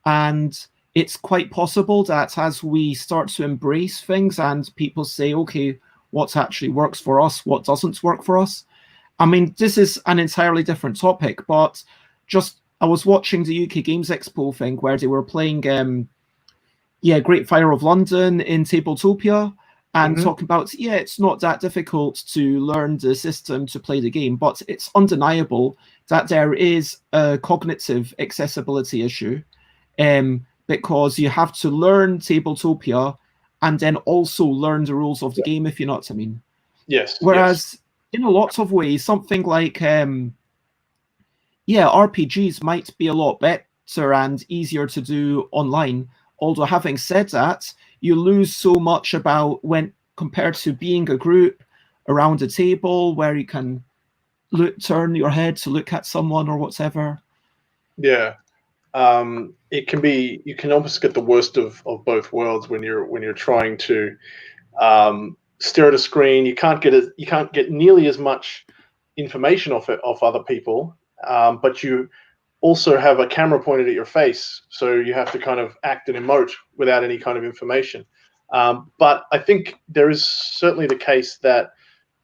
and it's quite possible that as we start to embrace things and people say, okay, what actually works for us, what doesn't work for us. I mean, this is an entirely different topic, but I was watching the UK Games Expo thing where they were playing Great Fire of London in Tabletopia, and talking about, it's not that difficult to learn the system to play the game, but it's undeniable that there is a cognitive accessibility issue, because you have to learn Tabletopia and then also learn the rules of the game, if you know what I mean. Yes. Whereas in a lot of ways, something like RPGs might be a lot better and easier to do online. Although having said that, you lose so much about when compared to being a group around a table where you can turn your head to look at someone or whatever. Yeah. It can you can almost get the worst of both worlds when you're trying to stare at a screen. You can't get nearly as much information off other people, but you also have a camera pointed at your face, so you have to kind of act and emote without any kind of information. But I think there is certainly the case that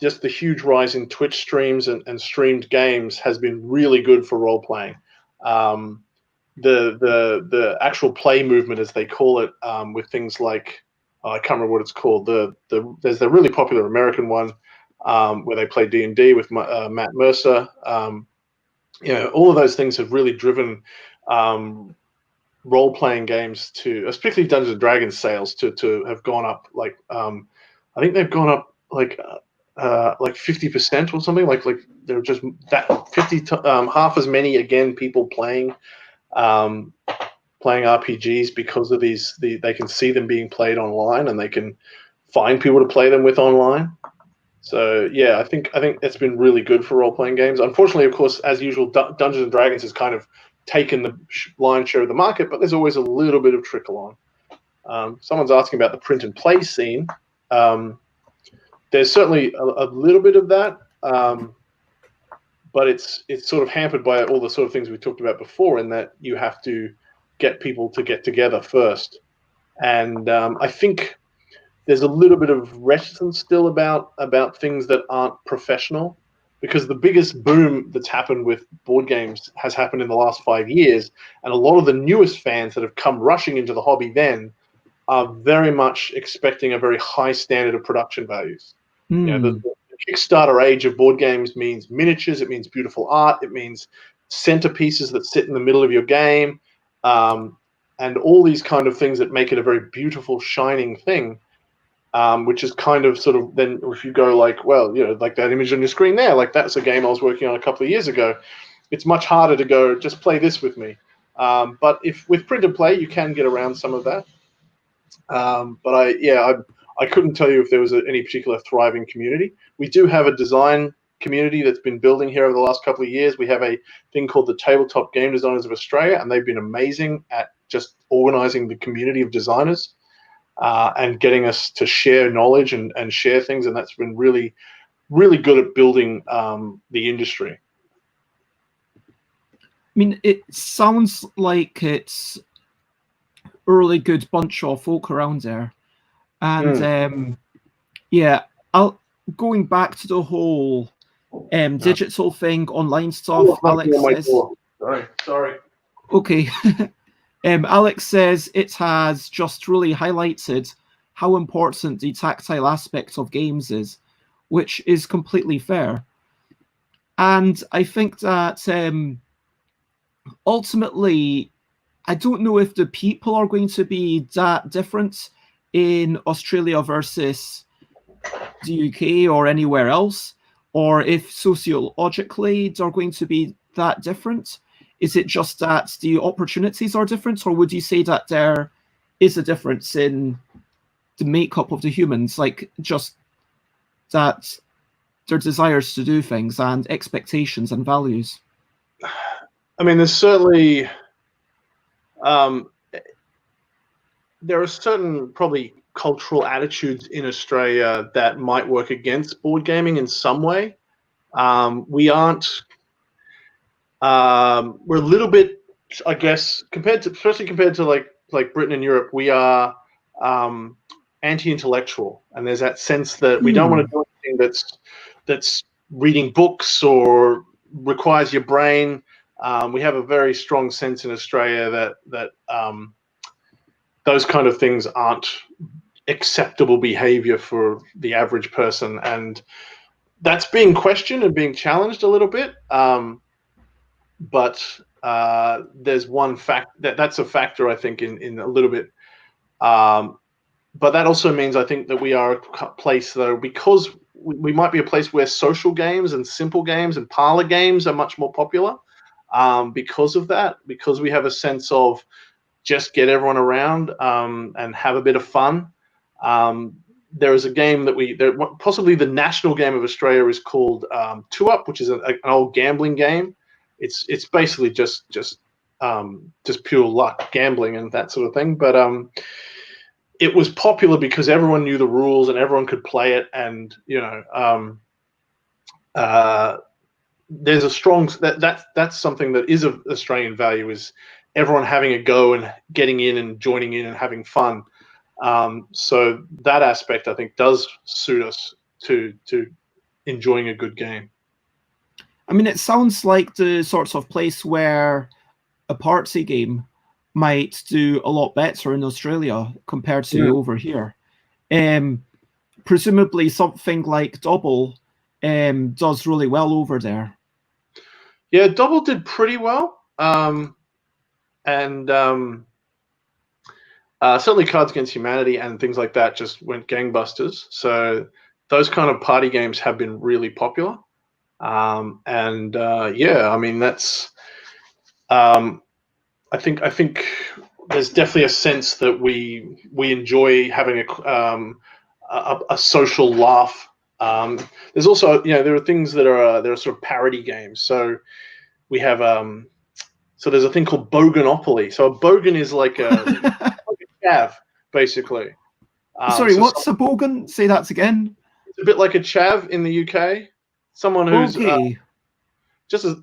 just the huge rise in Twitch streams and streamed games has been really good for role playing. The actual play movement, as they call it, with things like I can't remember what it's called. There's the really popular American one where they play D&D with Matt Mercer. All of those things have really driven role-playing games to, especially Dungeons and Dragons sales, to have gone up. Like I think they've gone up like 50% or something. Like they're just that half as many people playing RPGs because of they can see them being played online, and they can find people to play them with online. So yeah, I think it's been really good for role-playing games. Unfortunately, of course, as usual, Dungeons and Dragons has kind of taken the lion's share of the market, but there's always a little bit of trickle on. Someone's asking about the print and play scene. There's certainly a little bit of that, but it's sort of hampered by all the sort of things we talked about before, in that you have to get people to get together first. And I think there's a little bit of reticence still about things that aren't professional, because the biggest boom that's happened with board games has happened in the last 5 years, and a lot of the newest fans that have come rushing into the hobby then are very much expecting a very high standard of production values. The Kickstarter age of board games means miniatures, it means beautiful art, it means centerpieces that sit in the middle of your game, and all these kind of things that make it a very beautiful, shining thing. Which is kind of sort of, then if you go like, well, like that image on your screen there, like that's a game I was working on a couple of years ago. It's much harder to go, just play this with me. But if with print and play, you can get around some of that. But I couldn't tell you if there was any particular thriving community. We do have a design community that's been building here over the last couple of years. We have a thing called the Tabletop Game Designers of Australia, and they've been amazing at just organizing the community of designers. And getting us to share knowledge and share things, and that's been really, really good at building the industry. I mean, it sounds like it's a really good bunch of folk around there. And going back to the whole digital thing, online stuff, Alex says... Sorry. Okay. Alex says it has just really highlighted how important the tactile aspect of games is, which is completely fair. And I think that ultimately, I don't know if the people are going to be that different in Australia versus the UK or anywhere else, or if sociologically they're going to be that different. Is it just that the opportunities are different, or would you say that there is a difference in the makeup of the humans, like just that their desires to do things and expectations and values? I mean, there's certainly there are certain probably cultural attitudes in Australia that might work against board gaming in some way. We aren't. We're a little bit, I guess, especially compared to like Britain and Europe, we are anti-intellectual, and there's that sense that we don't want to do anything that's reading books or requires your brain. We have a very strong sense in Australia that those kind of things aren't acceptable behavior for the average person, and that's being questioned and being challenged a little bit. But there's one fact that's a factor, I think, in a little bit. But that also means, I think, that we are a place, though, because we might be a place where social games and simple games and parlor games are much more popular. Because of that, because we have a sense of just get everyone around and have a bit of fun. There is a game that possibly the national game of Australia is called Two Up, which is an old gambling game. It's basically just pure luck, gambling, and that sort of thing. But it was popular because everyone knew the rules and everyone could play it, and there's a strong that's something that is of Australian value, is everyone having a go and getting in and joining in and having fun. So that aspect, I think, does suit us to enjoying a good game. I mean, it sounds like the sorts of place where a party game might do a lot better in Australia compared to over here. Presumably something like Double does really well over there. Yeah, Double did pretty well. Certainly Cards Against Humanity and things like that just went gangbusters. So those kind of party games have been really popular. Yeah, I mean, that's I think there's definitely a sense that we enjoy having a social laugh. There's also, there are things that are sort of parody games. So we have so there's a thing called Boganopoly. So a bogan is like a chav, basically. Sorry, so what's a bogan? Say that again. It's a bit like a chav in the UK. Someone who's okay.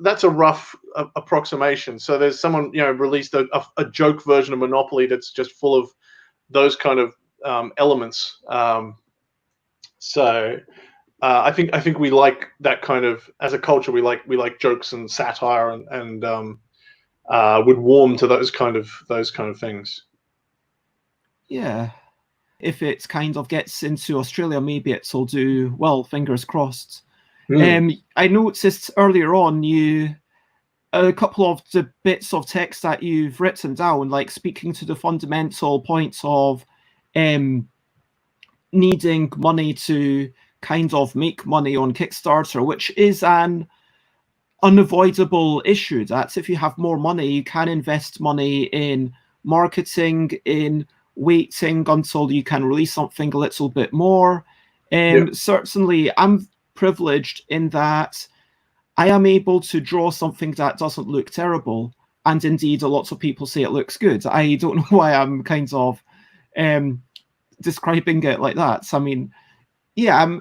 That's a rough approximation. So there's someone released a joke version of Monopoly that's just full of those kind of elements. I think we like that kind of, as a culture, we like jokes and satire and would warm to those kind of things. Yeah, if it kind of gets into Australia, maybe it'll do well. Fingers crossed. I noticed earlier on a couple of the bits of text that you've written down, like speaking to the fundamental points of needing money to kind of make money on Kickstarter, which is an unavoidable issue. That if you have more money, you can invest money in marketing, in waiting until you can release something a little bit more. Certainly, I'm privileged in that I am able to draw something that doesn't look terrible, and indeed a lot of people say it looks good. I don't know why I'm kind of describing it like that. So, I mean, yeah,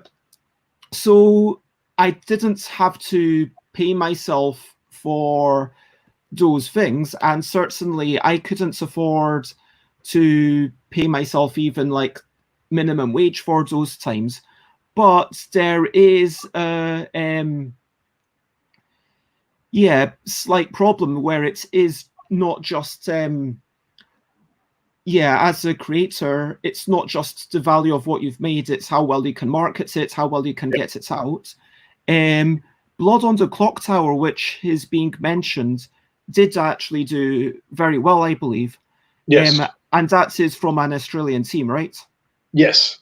so I didn't have to pay myself for those things, and certainly I couldn't afford to pay myself even like minimum wage for those times. But there is a slight problem where it is not just as a creator, it's not just the value of what you've made, it's how well you can market it, how well you can get it out. Blood on the Clock Tower, which is being mentioned, did actually do very well, I believe. Yes. And that is from an Australian team, right? Yes.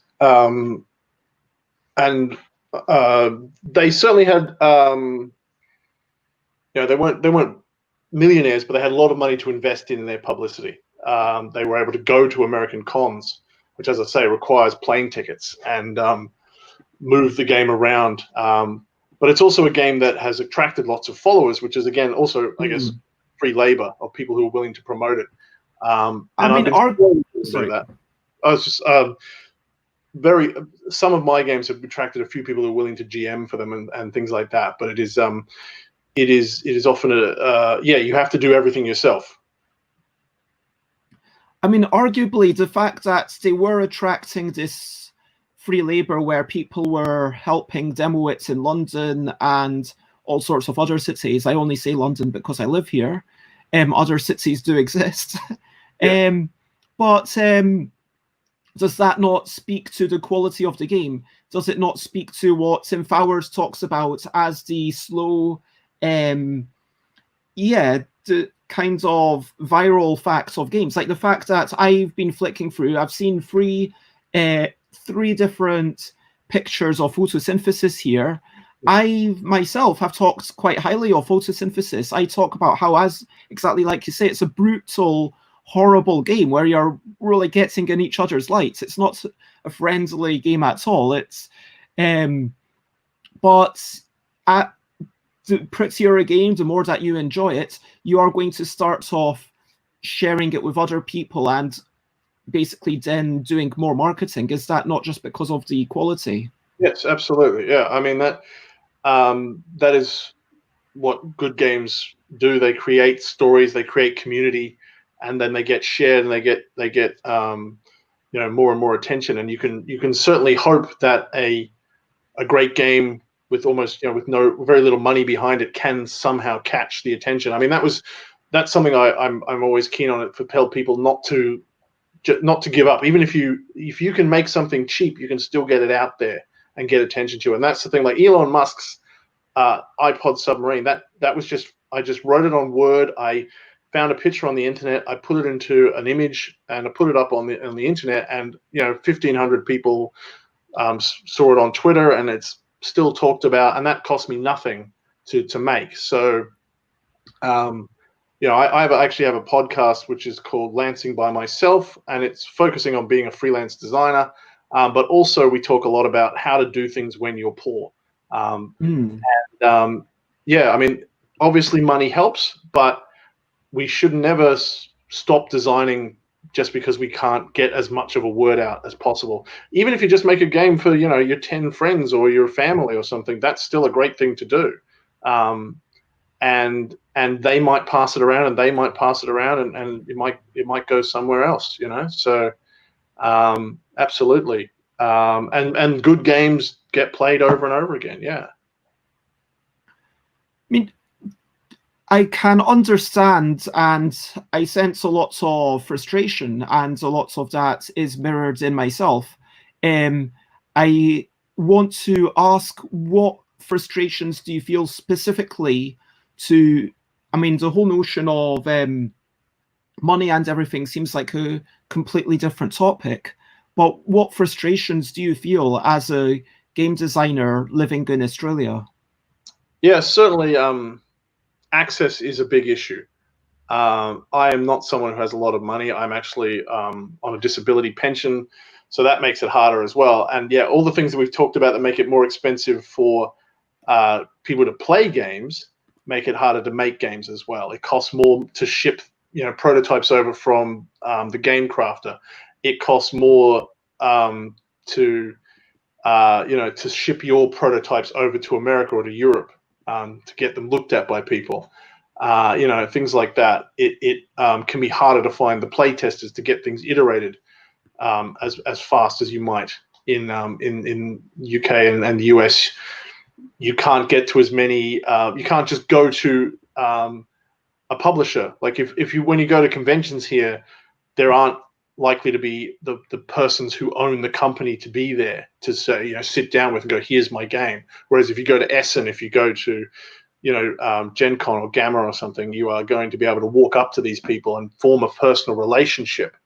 And they certainly had, they weren't millionaires, but they had a lot of money to invest in their publicity. They were able to go to American cons, which, as I say, requires plane tickets and move the game around. But it's also a game that has attracted lots of followers, which is, again, also, I guess, free labor of people who are willing to promote it. Some of my games have attracted a few people who are willing to GM for them and things like that. But it is often you have to do everything yourself. I mean, arguably, the fact that they were attracting this free labor where people were helping demo it in London and all sorts of other cities. I only say London because I live here. Other cities do exist. But does that not speak to the quality of the game? Does it not speak to what Tim Fowers talks about as the slow, the kinds of viral facts of games? Like the fact that I've been flicking through, I've seen three different pictures of photosynthesis here. I myself have talked quite highly of photosynthesis. I talk about how, as exactly like you say, it's a brutal, horrible game where you're really getting in each other's lights. It's not a friendly game at all. It's but at the prettier a game, the more that you enjoy it, you are going to start off sharing it with other people and basically then doing more marketing? Is that not just because of the quality? Yes, absolutely. Yeah, I mean that is what good games do. They create stories, they create community, and then they get shared, and they get more and more attention. And you can certainly hope that a great game with almost with very little money behind it can somehow catch the attention. I mean that's something I'm always keen on it, for tell people not to give up. Even if you can make something cheap, you can still get it out there and get attention to it. And that's the thing. Like Elon Musk's iPod submarine, that was I just wrote it on Word. I found a picture on the internet. I put it into an image and I put it up on the internet, and 1,500 people saw it on Twitter, and it's still talked about, and that cost me nothing to make. So I actually have a podcast which is called Lancing by Myself, and it's focusing on being a freelance designer, but also we talk a lot about how to do things when you're poor. I mean, obviously money helps, but we should never stop designing just because we can't get as much of a word out as possible. Even if you just make a game for your 10 friends or your family or something, that's still a great thing to do. And they might pass it around, and they might pass it around, and it might go somewhere else, So absolutely. And good games get played over and over again. Yeah. I mean, I can understand, and I sense a lot of frustration, and a lot of that is mirrored in myself. I want to ask, what frustrations do you feel specifically to, I mean, the whole notion of money and everything seems like a completely different topic, but what frustrations do you feel as a game designer living in Australia? Yeah, certainly. Access is a big issue. I am not someone who has a lot of money. I'm actually on a disability pension, so that makes it harder as well. And yeah, all the things that we've talked about that make it more expensive for people to play games make it harder to make games as well. It costs more to ship prototypes over from the game crafter. It costs more to ship your prototypes over to America or to Europe. To get them looked at by people, things like that. It can be harder to find the play testers to get things iterated as fast as you might in UK and the US. You can't get to as many. You can't just go to a publisher. Like when you go to conventions here, there aren't likely to be the persons who own the company to be there to say, sit down with and go, here's my game. Whereas if you go to Essen, if you go to, Gen Con or Gamma or something, you are going to be able to walk up to these people and form a personal relationship,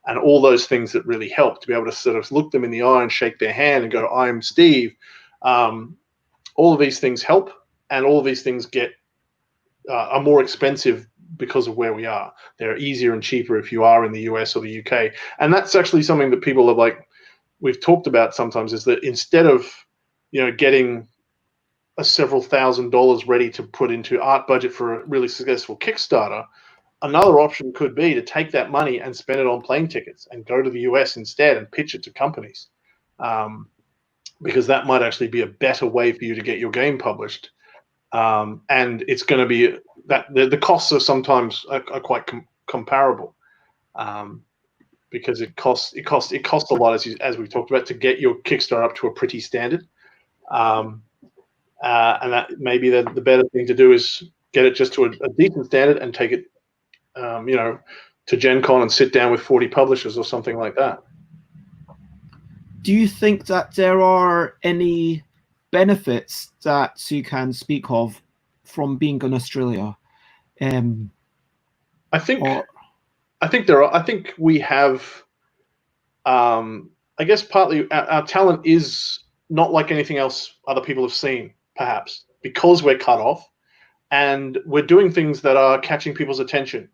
and all those things that really help to be able to sort of look them in the eye and shake their hand and go, I'm Steve. All of these things help, and all of these things are more expensive because of where we are. They're easier and cheaper if you are in the US or the UK. And that's actually something that people have we've talked about sometimes, is that instead of, getting a several $1,000s ready to put into art budget for a really successful Kickstarter, another option could be to take that money and spend it on plane tickets and go to the US instead and pitch it to companies. Because that might actually be a better way for you to get your game published. And it's going to be that the costs are sometimes are quite comparable, because it costs a lot, as we've talked about, to get your Kickstarter up to a pretty standard, and that maybe the better thing to do is get it just to a decent standard and take it to Gen Con and sit down with 40 publishers or something like that. Do you think that there are any benefits that you can speak of from being in Australia? I think there are. I think we have. I guess partly our talent is not like anything else other people have seen, perhaps because we're cut off, and we're doing things that are catching people's attention.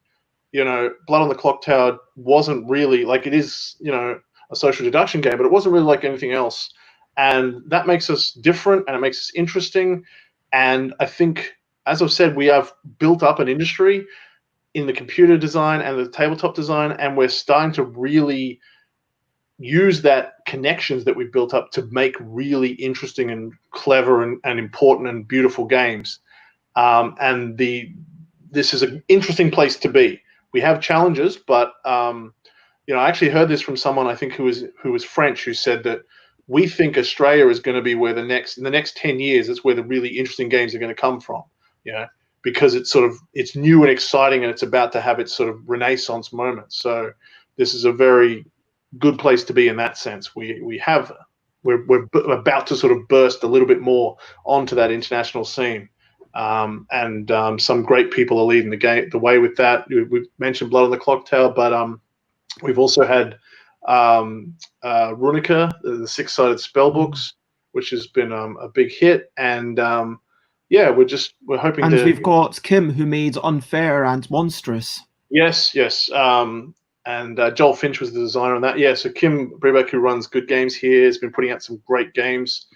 Blood on the Clock Tower wasn't really like, it is, a social deduction game, but it wasn't really like anything else. And that makes us different, and it makes us interesting. And I think, as I've said, we have built up an industry. in the computer design and the tabletop design, and we're starting to really use that connections that we've built up to make really interesting and clever and important and beautiful games. And this is an interesting place to be. We have challenges, but you know, I actually heard this from someone I think who was French, who said that we think Australia is going to be where in the next 10 years, that's where the really interesting games are going to come from. You know, because it's new and exciting, and it's about to have its sort of renaissance moment. So this is a very good place to be in that sense. We're about to sort of burst a little bit more onto that international scene, and some great people are leading the way with that. We've mentioned Blood on the Clocktail, but we've also had Runica, the six-sided spell books, which has been a big hit, and yeah, we're hoping. And we've got Kim, who made Unfair and Monstrous. Yes. And Joel Finch was the designer on that. Yeah, so Kim Brebeck, who runs Good Games here, has been putting out some great games.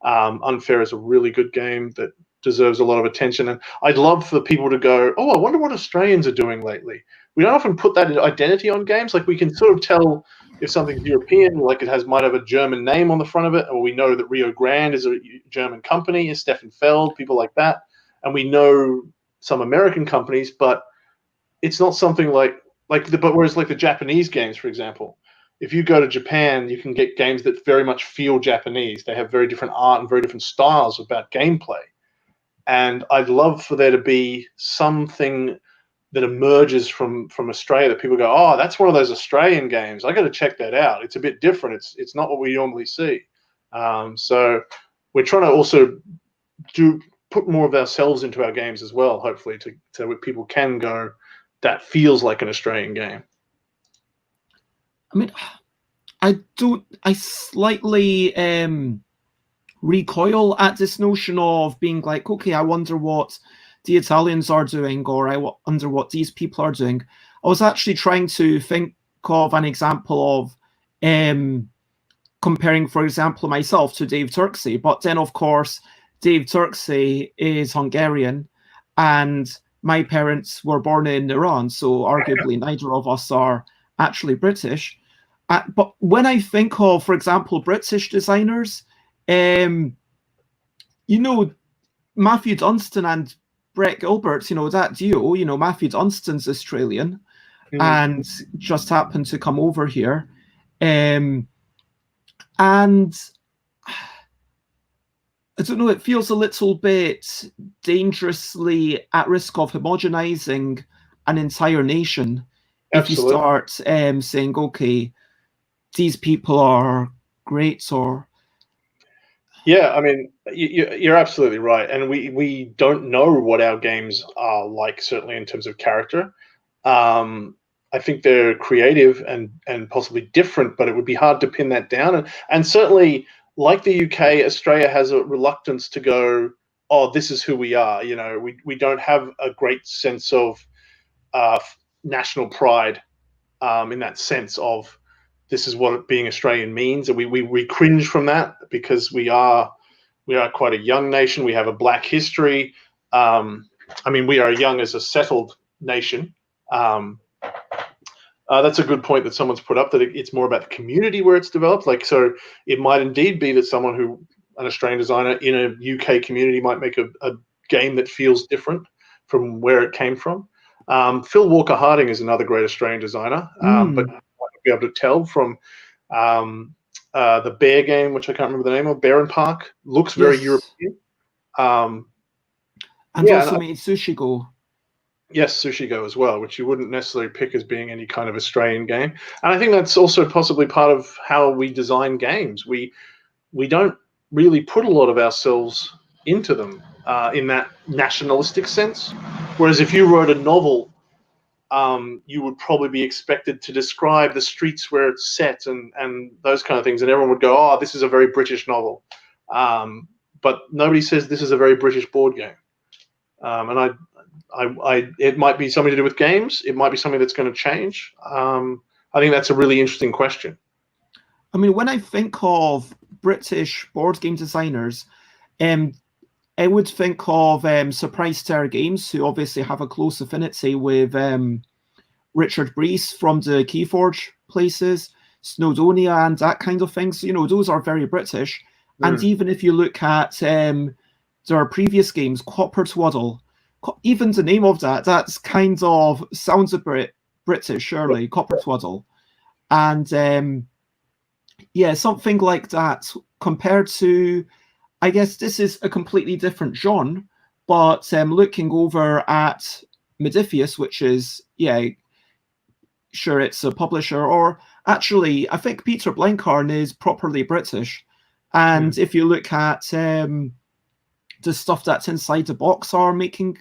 Unfair is a really good game that deserves a lot of attention. And I'd love for people to go, oh, I wonder what Australians are doing lately. We don't often put that identity on games. Like, we can sort of tell if something's European, like it might have a German name on the front of it, or we know that Rio Grande is a German company, Stefan Feld, people like that. And we know some American companies, but it's not something whereas like the Japanese games, for example, if you go to Japan, you can get games that very much feel Japanese. They have very different art and very different styles about gameplay. And I'd love for there to be something that emerges from Australia that people go, oh, that's one of those Australian games. I got to check that out. It's a bit different. It's not what we normally see. So we're trying to also put more of ourselves into our games as well, hopefully, so people can go, that feels like an Australian game. I mean, I slightly recoil at this notion of being like, okay, I wonder what the Italians are doing, or I wonder what these people are doing. I was actually trying to think of an example of comparing, for example, myself to Dave Turksey, but then, of course, Dave Turksey is Hungarian, and my parents were born in Iran, so arguably neither of us are actually British. But when I think of, for example, British designers, you know, Matthew Dunstan and Brett Gilbert, you know, that duo, you know, Matthew Dunstan's Australian and just happened to come over here. And I don't know, it feels a little bit dangerously at risk of homogenizing an entire nation. Absolutely. If you start saying, okay, these people are great, or... Yeah, I mean, you're absolutely right. And we don't know what our games are like, certainly in terms of character. I think they're creative and possibly different, but it would be hard to pin that down. And certainly, like the UK, Australia has a reluctance to go, oh, this is who we are. You know, we don't have a great sense of national pride in that sense of this is what being Australian means. And we cringe from that because we are quite a young nation. We have a black history. I mean, we are young as a settled nation. That's a good point that someone's put up, that it's more about the community where it's developed. Like, so it might indeed be that an Australian designer in a UK community might make a game that feels different from where it came from. Phil Walker Harding is another great Australian designer, but you might be able to tell from the Bear game, which I can't remember the name of, Bear and Park, looks very European. And also made Sushi Go. Yes, Sushi Go as well, which you wouldn't necessarily pick as being any kind of Australian game. And I think that's also possibly part of how we design games. We don't really put a lot of ourselves into them in that nationalistic sense. Whereas if you wrote a novel, you would probably be expected to describe the streets where it's set and those kind of things. And everyone would go, oh, this is a very British novel. But nobody says this is a very British board game. And it might be something to do with games. It might be something that's going to change. I think that's a really interesting question. I mean, when I think of British board game designers, I would think of Surprise Star Games, who obviously have a close affinity with Richard Breese from the Keyforge places, Snowdonia and that kind of thing. So, you know, those are very British. And even if you look at their previous games, Copper Twaddle, even the name of that's kind of sounds a bit British, surely, Copper Twaddle. And yeah, something like that compared to, I guess this is a completely different genre, but looking over at Modiphius, which is, yeah, sure, it's a publisher, or actually, I think Peter Blencarn is properly British. And if you look at the stuff that's Inside the Box are making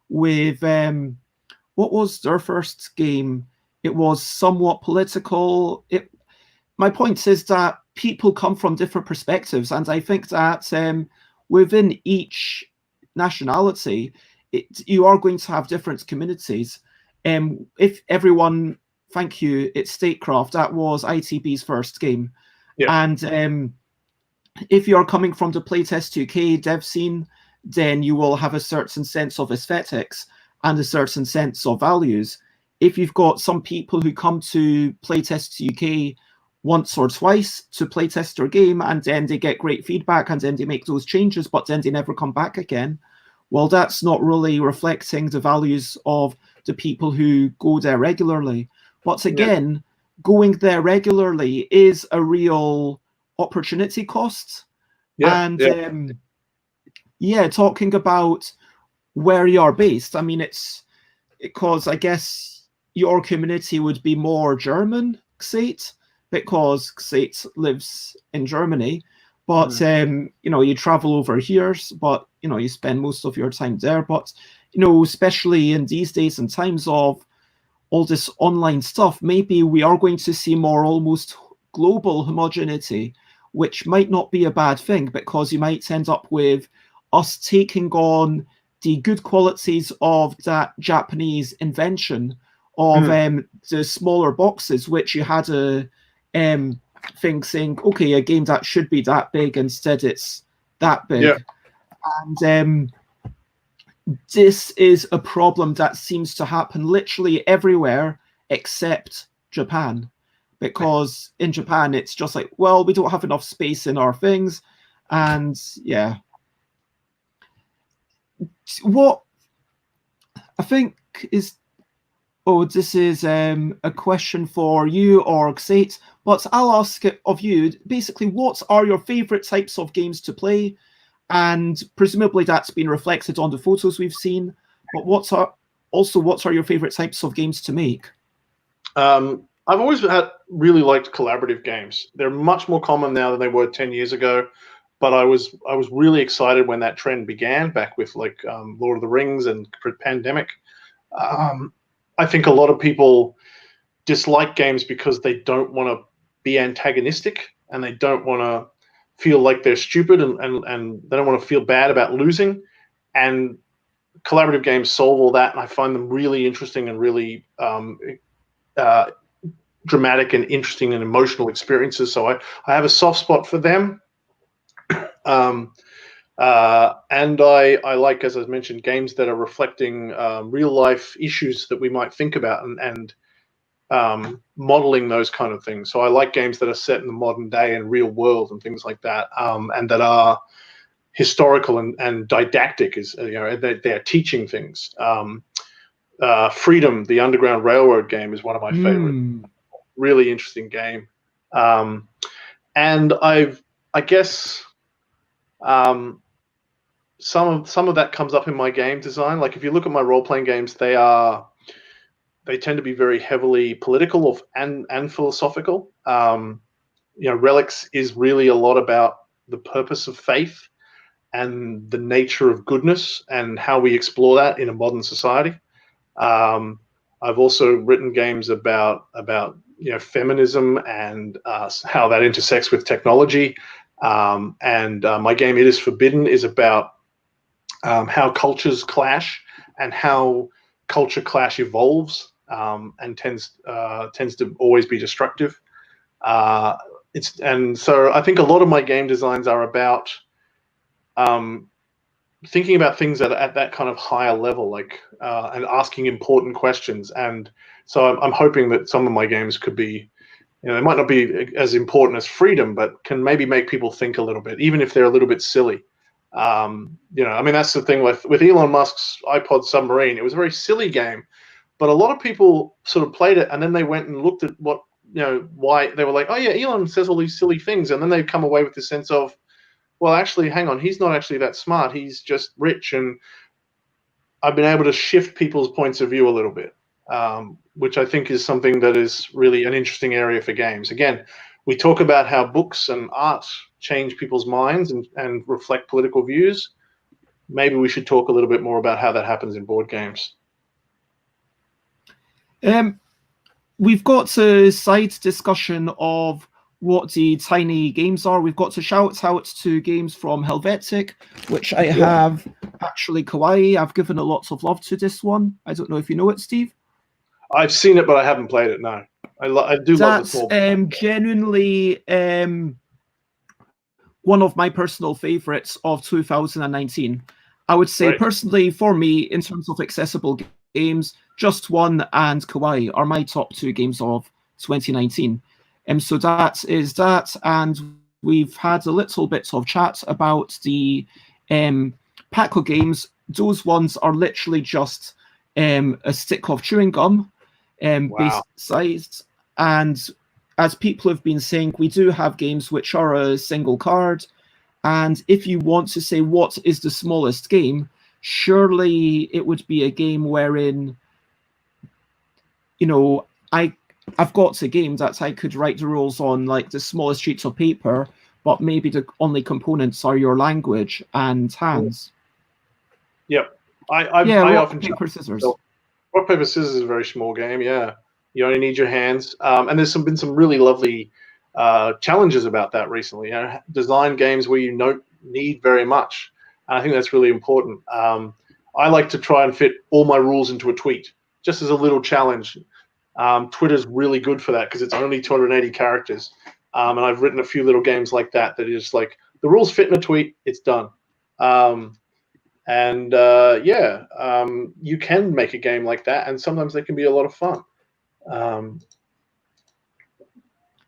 with, what was their first game? It was somewhat political. My point is that people come from different perspectives, and I think that within each nationality, you are going to have different communities. If everyone, thank you, it's Statecraft, that was ITB's first game. Yeah. And if you are coming from the Playtest UK dev scene, then you will have a certain sense of aesthetics and a certain sense of values. If you've got some people who come to Playtest UK once or twice to playtest their game, and then they get great feedback, and then they make those changes, but then they never come back again, well, that's not really reflecting the values of the people who go there regularly. But again, going there regularly is a real opportunity cost. And talking about where you are based, I mean, it's because I guess your community would be more German, Xate, because Xate lives in Germany. But you know, you travel over here, but you know, you spend most of your time there. But you know, especially in these days and times of all this online stuff, maybe we are going to see more almost global homogeneity, which might not be a bad thing, because you might end up with us taking on the good qualities of that Japanese invention of the smaller boxes, which you had a thing saying, okay, a game that should be that big, instead it's that big. And this is a problem that seems to happen literally everywhere except Japan, because in Japan it's just like, well, we don't have enough space in our things. And yeah, what I think is, this is a question for you or Xate, but I'll ask it of you. Basically, what are your favorite types of games to play? And presumably that's been reflected on the photos we've seen. But what are your favorite types of games to make? I've always really liked collaborative games. They're much more common now than they were 10 years ago. But I was really excited when that trend began, back with like Lord of the Rings and Pandemic. I think a lot of people dislike games because they don't want to be antagonistic, and they don't want to feel like they're stupid, and they don't want to feel bad about losing. And collaborative games solve all that, and I find them really interesting and really dramatic and interesting and emotional experiences. So I have a soft spot for them. And I like, as I mentioned, games that are reflecting real life issues that we might think about, and modeling those kind of things. So I like games that are set in the modern day and real world and things like that, and that are historical and didactic. Is, you know, they're teaching things. Freedom, the Underground Railroad game, is one of my favorite. Really interesting game. And I guess some of that comes up in my game design. Like if you look at my role-playing games, they tend to be very heavily political and philosophical. You know, Relics is really a lot about the purpose of faith and the nature of goodness and how we explore that in a modern society. I've also written games about you know, feminism and how that intersects with technology. And my game It Is Forbidden is about how cultures clash and how culture clash evolves and tends to always be destructive. And so I think a lot of my game designs are about thinking about things at that kind of higher level, like and asking important questions. And so I'm hoping that some of my games could be, they might not be as important as Freedom, but can maybe make people think a little bit, even if they're a little bit silly. I mean, that's the thing with Elon Musk's iPod Submarine. It was a very silly game, but a lot of people sort of played it, and then they went and looked at why they were like, oh yeah, Elon says all these silly things, and then they come away with the sense of, well, actually, hang on, he's not actually that smart. He's just rich. And I've been able to shift people's points of view a little bit, which I think is something that is really an interesting area for games. Again, we talk about how books and art change people's minds and reflect political views. Maybe we should talk a little bit more about how that happens in board games. We've got a side discussion of what the tiny games are. We've got to shout out to games from Helvetic, which I have actually kawaii. I've given a lot of love to this one. I don't know if you know it, Steve. I've seen it, but I haven't played it. No, I do love the small. That's genuinely one of my personal favorites of 2019. I would say personally, for me, in terms of accessible games, Just One and Kawaii are my top 2 games of 2019. So that is that, and we've had a little bit of chat about the Paco games. Those ones are literally just a stick of chewing gum, base sized. And as people have been saying, we do have games which are a single card. And if you want to say what is the smallest game, surely it would be a game wherein, I've got a game that I could write the rules on like the smallest sheets of paper, but maybe the only components are your language and hands. Yep. I often paper scissors. Rock paper scissors is a very small game. Yeah, you only need your hands. And there's been some really lovely challenges about that recently. Design games where you don't need very much. And I think that's really important. I like to try and fit all my rules into a tweet, just as a little challenge. Twitter's really good for that because it's only 280 characters. And I've written a few little games like that is like, the rules fit in a tweet, it's done. You can make a game like that, and sometimes they can be a lot of fun. And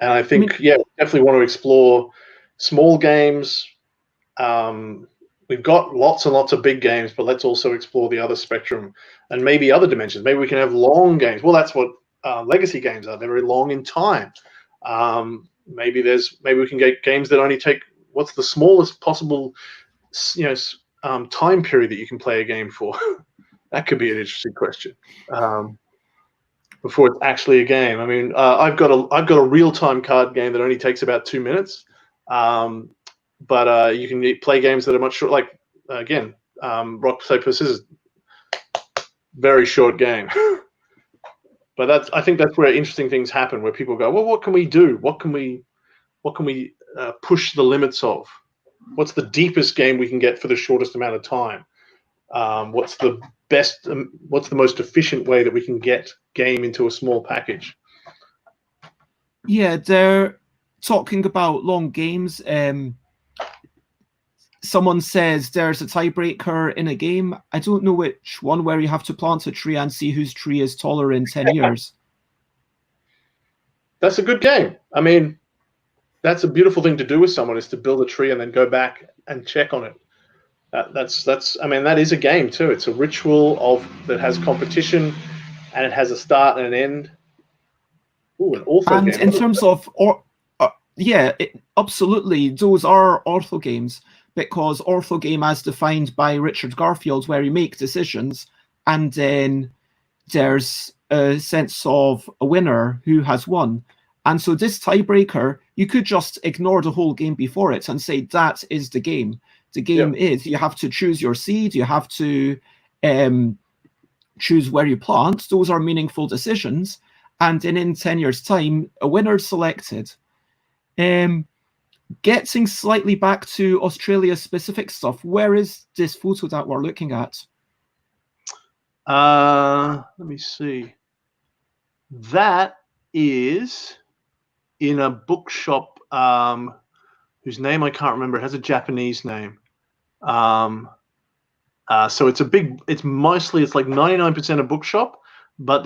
I think, we definitely want to explore small games. We've got lots and lots of big games, but let's also explore the other spectrum and maybe other dimensions. Maybe we can have long games. Well, that's what legacy games are. They're very long in time. Maybe we can get games that only take, what's the smallest possible, time period that you can play a game for? That could be an interesting question. Before it's actually a game. I mean, I've got a real-time card game that only takes about 2 minutes. But you can play games that are much short, like, again, rock, paper, scissors. Very short game. But I think that's where interesting things happen, where people go, well, what can we do? What can we push the limits of? What's the deepest game we can get for the shortest amount of time? What's the best? What's the most efficient way that we can get game into a small package? Yeah, they're talking about long games. Someone says there's a tiebreaker in a game. I don't know which one, where you have to plant a tree and see whose tree is taller in 10 years. That's a good game. I mean, that's a beautiful thing to do with someone, is to build a tree and then go back and check on it. I mean, that is a game too. It's a ritual that has competition, and it has a start and an end. Ooh, an ortho and game. In terms of, absolutely, those are ortho games, because ortho game as defined by Richard Garfield, where you make decisions and then there's a sense of a winner who has won. And so this tiebreaker, you could just ignore the whole game before it and say that is the game. The game is, you have to choose your seed, you have to choose where you plant. Those are meaningful decisions. And in 10 years' time, a winner is selected. Getting slightly back to Australia-specific stuff, where is this photo that we're looking at? Let me see. That is in a bookshop whose name I can't remember. It has a Japanese name. So it's like 99% a bookshop, but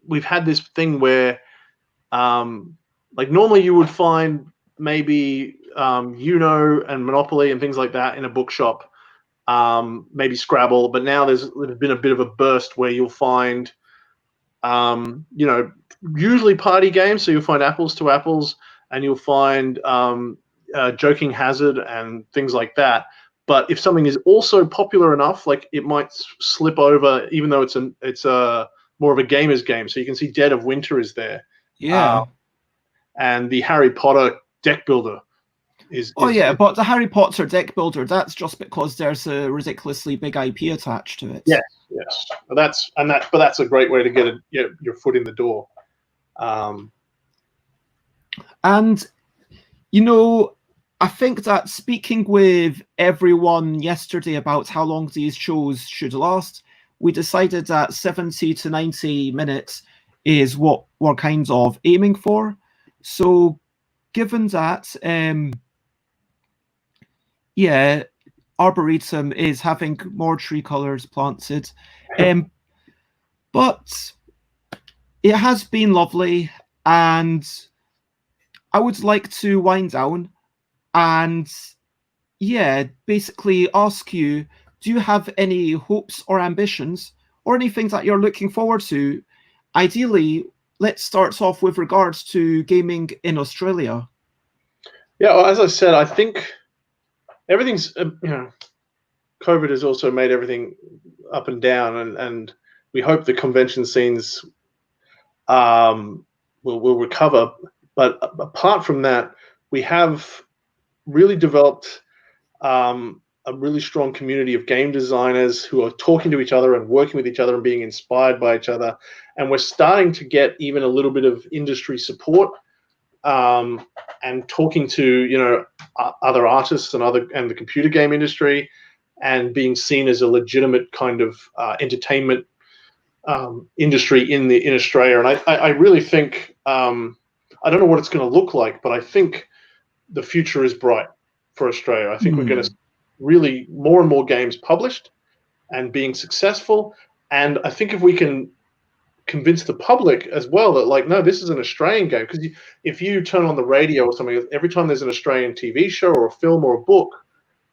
we've had this thing where, like normally you would find maybe Uno and Monopoly and things like that in a bookshop, maybe Scrabble, but now there's been a bit of a burst where you'll find, usually party games. So you'll find Apples to Apples, and you'll find Joking Hazard and things like that. But if something is also popular enough, like it might slip over, even though it's a more of a gamer's game. So you can see Dead of Winter is there. Yeah. And the Harry Potter deck builder is. But the Harry Potter deck builder, that's just because there's a ridiculously big IP attached to it. Yes. But that's a great way to get your foot in the door. And I think that speaking with everyone yesterday about how long these shows should last, we decided that 70 to 90 minutes is what we're kind of aiming for. So given that, Arboretum is having more tree colors planted, but it has been lovely, and I would like to wind down and basically ask you, do you have any hopes or ambitions or anything that you're looking forward to? Ideally, let's start off with regards to gaming in Australia. Yeah, well, as I said, I think everything's, COVID has also made everything up and down, and we hope the convention scenes will recover. But apart from that, we have really developed a really strong community of game designers who are talking to each other and working with each other and being inspired by each other. And we're starting to get even a little bit of industry support, and talking to other artists and the computer game industry, and being seen as a legitimate kind of entertainment industry in Australia. And I really think, I don't know what it's going to look like, but I think the future is bright for Australia. I think we're going to really more and more games published and being successful. And I think if we can convince the public as well that, like, no, this is an Australian game, because if you turn on the radio or something, every time there's an Australian TV show or a film or a book,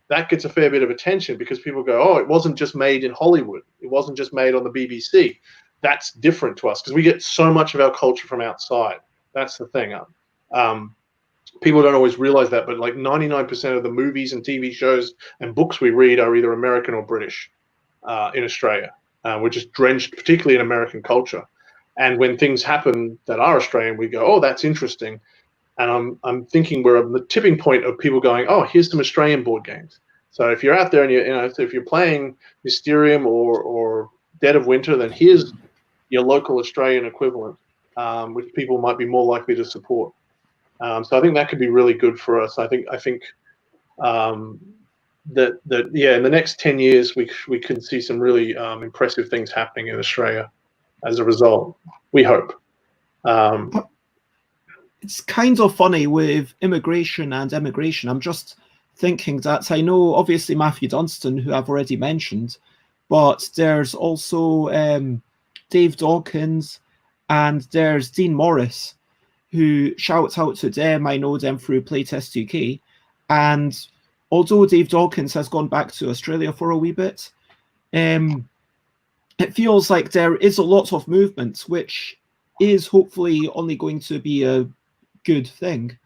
that gets a fair bit of attention, because people go, oh, it wasn't just made in Hollywood. It wasn't just made on the BBC. That's different to us, because we get so much of our culture from outside. That's the thing. People don't always realize that, but like 99% of the movies and TV shows and books we read are either American or British in Australia. We're just drenched, particularly in American culture. And when things happen that are Australian, we go, oh, that's interesting. And I'm thinking we're at the tipping point of people going, oh, here's some Australian board games. So if you're out there and so if you're playing Mysterium or Dead of Winter, then here's your local Australian equivalent, which people might be more likely to support. So I think that could be really good for us. I think that in the next 10 years we can see some really impressive things happening in Australia as a result. We hope. It's kind of funny with immigration and emigration. I'm just thinking that I know obviously Matthew Dunstan, who I've already mentioned, but there's also Dave Dawkins, and there's Dean Morris, who, shouts out to them, I know them through Playtest UK. And although Dave Dawkins has gone back to Australia for a wee bit, it feels like there is a lot of movement, which is hopefully only going to be a good thing,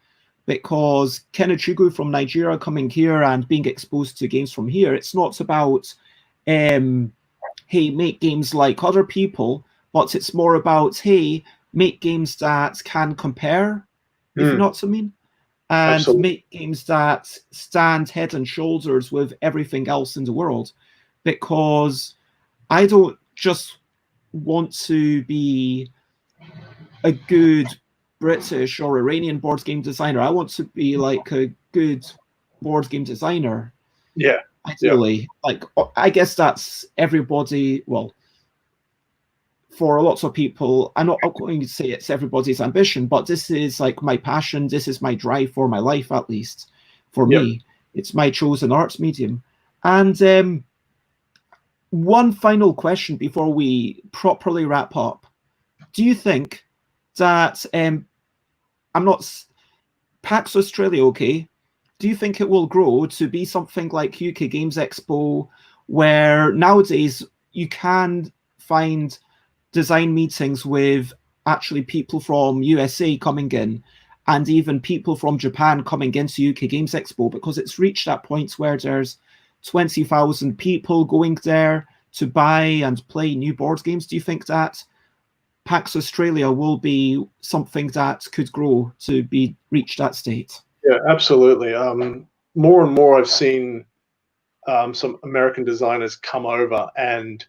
because Kenichigu from Nigeria coming here and being exposed to games from here, it's not about, hey, make games like other people, but it's more about, hey, make games that can compare, if you know what I mean, and Absolutely. make games that stand head and shoulders with everything else in the world. Because I don't just want to be a good British or Iranian board game designer. I want to be like a good board game designer. Yeah. Ideally. Yeah. Like, I guess that's everybody, well, for lots of people, I'm not going to say it's everybody's ambition, but this is like my passion. This is my drive for my life, at least for me. It's my chosen arts medium. And one final question before we properly wrap up. Do you think that PAX Australia, okay? Do you think it will grow to be something like UK Games Expo, where nowadays you can find design meetings with actually people from USA coming in, and even people from Japan coming into UK Games Expo, because it's reached that point where there's 20,000 people going there to buy and play new board games? Do you think that PAX Australia will be something that could grow to be reach that state? Yeah, absolutely. More and more I've seen some American designers come over and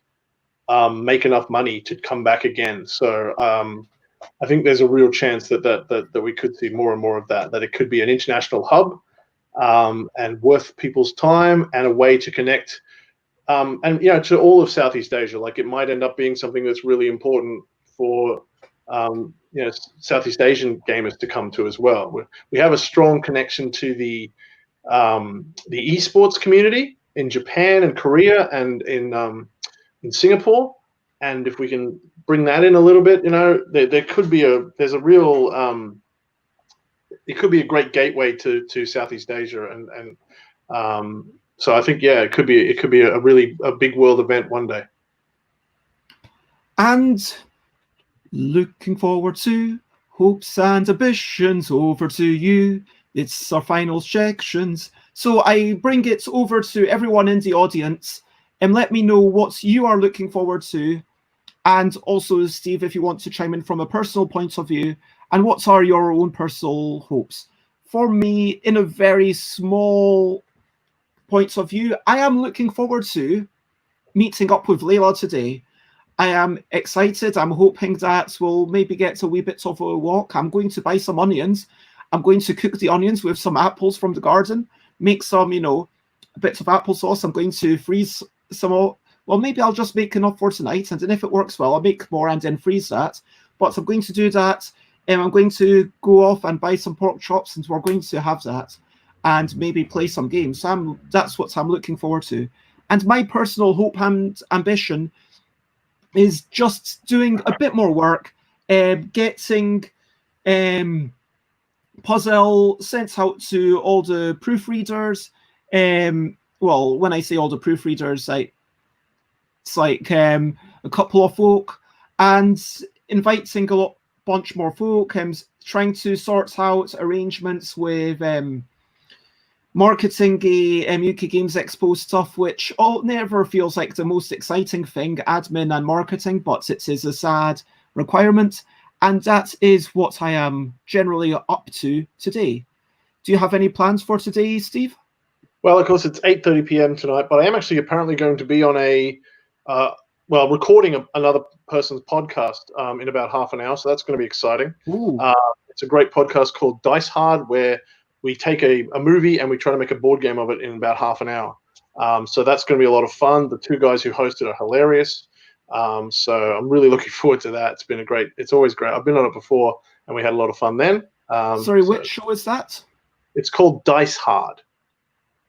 make enough money to come back again. So I think there's a real chance that we could see more and more of that it could be an international hub and worth people's time and a way to connect and to all of Southeast Asia. Like, it might end up being something that's really important for Southeast Asian gamers to come to as well. We have a strong connection to the esports community in Japan and Korea and in Singapore, and if we can bring that in a little bit, there could be it could be a great gateway to Southeast Asia, and so I think it could be a big world event one day. And looking forward to hopes and ambitions, over to you. It's our final sections. So I bring it over to everyone in the audience and let me know what you are looking forward to. And also, Steve, if you want to chime in from a personal point of view, and what are your own personal hopes? For me, in a very small point of view, I am looking forward to meeting up with Layla today. I am excited. I'm hoping that we'll maybe get a wee bit of a walk. I'm going to buy some onions. I'm going to cook the onions with some apples from the garden, make some, bits of applesauce. I'm going to freeze some. Well, maybe I'll just make enough for tonight, and then if it works well, I'll make more and then freeze that. But I'm going to do that. I'm going to go off and buy some pork chops, and we're going to have that and maybe play some games. So that's what I'm looking forward to. And my personal hope and ambition is just doing a bit more work, getting puzzle sent out to all the proofreaders. Well, when I say all the proofreaders, it's like a couple of folk, and inviting a bunch more folk, trying to sort out arrangements with marketing UK Games Expo stuff, which never feels like the most exciting thing, admin and marketing, but it is a sad requirement. And that is what I am generally up to today. Do you have any plans for today, Steve? Well, of course, it's 8:30 p.m. tonight, but I am actually apparently going to be on recording another person's podcast in about half an hour, so that's going to be exciting. It's a great podcast called Dice Hard, where we take a movie and we try to make a board game of it in about half an hour. So that's going to be a lot of fun. The two guys who host it are hilarious. So I'm really looking forward to that. It's always great. I've been on it before and we had a lot of fun then. Which show is that? It's called Dice Hard.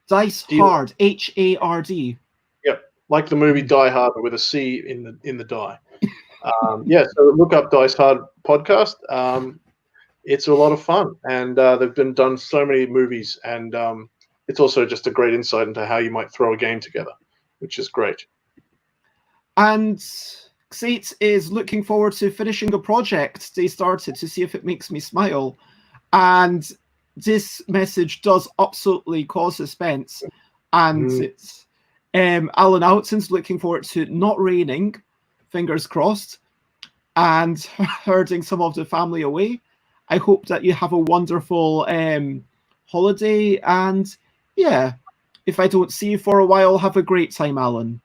Dice Hard, H-A-R-D. Yep, like the movie Die Hard, but with a C in the die. So look up Dice Hard podcast. It's a lot of fun, and they've done so many movies, and it's also just a great insight into how you might throw a game together, which is great. And Xate is looking forward to finishing a project they started to see if it makes me smile. And this message does absolutely cause suspense. And it's Alan Oughton's looking forward to not raining, fingers crossed, and herding some of the family away. I hope that you have a wonderful holiday. And yeah, if I don't see you for a while, have a great time, Alan.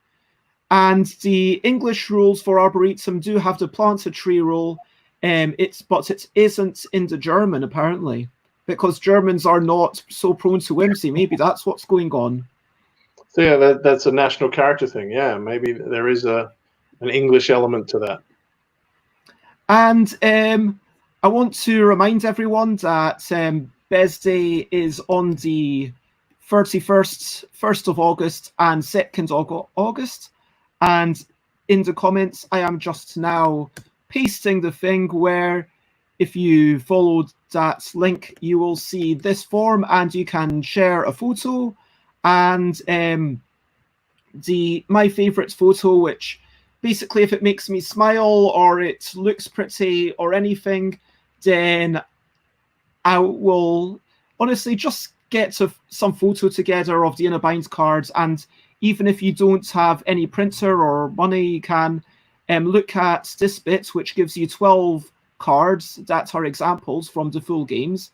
And the English rules for Arboretum do have the plant a tree rule. But it isn't in the German, apparently, because Germans are not so prone to whimsy. Maybe that's what's going on. So yeah, that's a national character thing. Yeah, maybe there is an English element to that. And I want to remind everyone that Bez Day is on the 1st of August and 2nd of August. And in the comments, I am just now pasting the thing where if you followed that link, you will see this form and you can share a photo. And my favorite photo, which basically if it makes me smile or it looks pretty or anything, then I will honestly just get some photo together of the Inner Bind cards. And even if you don't have any printer or money, you can look at this bit, which gives you 12 cards that are examples from the full games.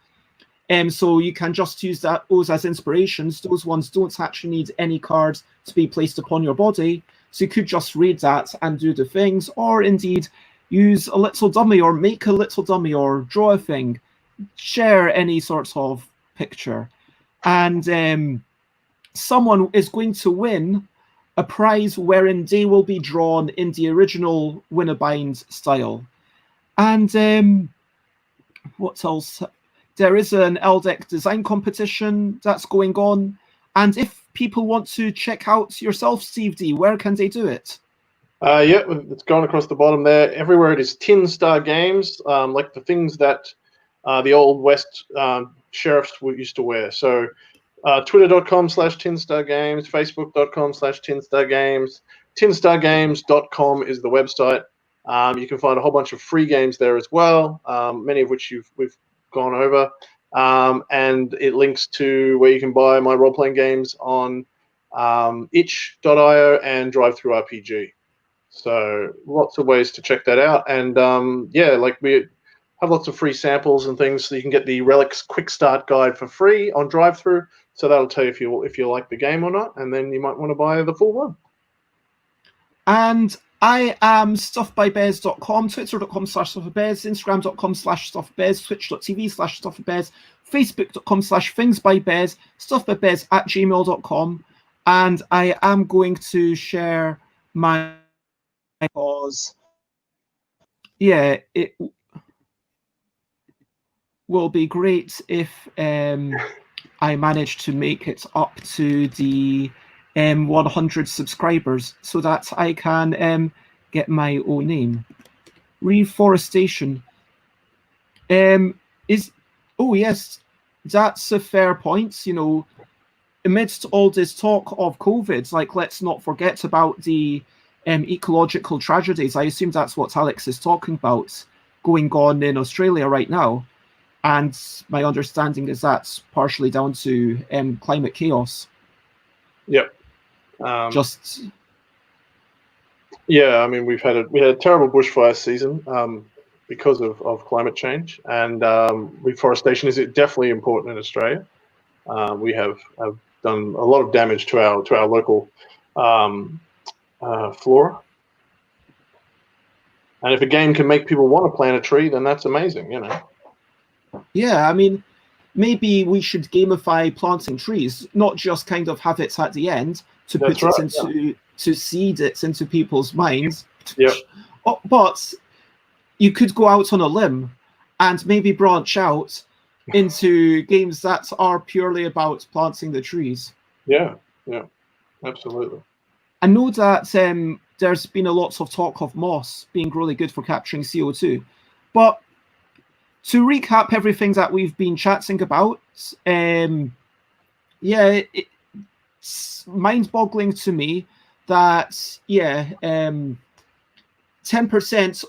So you can just use those as inspirations. Those ones don't actually need any cards to be placed upon your body. So you could just read that and do the things, or indeed use a little dummy or make a little dummy or draw a thing, share any sort of picture. And someone is going to win a prize wherein they will be drawn in the original Winterbind style. And what else? There is an LDEC design competition that's going on. And if people want to check out yourself, Steve Dee, where can they do it? Yeah, it's gone across the bottom there. Everywhere it is Tin Star Games, like the things that the old West sheriffs used to wear. So twitter.com/tinstargames, facebook.com/tinstargames, tinstargames.com is the website. You can find a whole bunch of free games there as well, many of which we've gone over. And it links to where you can buy my role-playing games on itch.io and DriveThruRPG. So lots of ways to check that out. And yeah, like we have lots of free samples and things, so you can get the Relics Quick Start Guide for free on DriveThru. So that'll tell you if you like the game or not, and then you might want to buy the full one. And I am stuffedbybez.com, twitter.com/stuffedbez, instagram.com/stuffedbez, twitch.tv/stuffedbez, facebook.com/thingsbybez, stuffedbybez@gmail.com. And I am going to share my cause. Yeah, it will be great if I manage to make it up to the 100 subscribers so that I can get my own name. Reforestation is, oh yes, that's a fair point. You know, amidst all this talk of COVID, like, let's not forget about the ecological tragedies. I assume that's what Alex is talking about going on in Australia right now. And my understanding is that's partially down to climate chaos. Yep. Yeah, I mean, we had a terrible bushfire season because of climate change, and reforestation is definitely important in Australia. We have done a lot of damage to our local flora, and if a game can make people want to plant a tree, then that's amazing, you know. Yeah, I mean, maybe we should gamify planting trees, not just kind of have it at the end to put it into, to seed it into people's minds. Yeah. But you could go out on a limb and maybe branch out into games that are purely about planting the trees. Yeah, yeah, absolutely. I know that there's been a lot of talk of moss being really good for capturing CO2, but to recap everything that we've been chatting about, yeah, it's mind-boggling to me that, 10%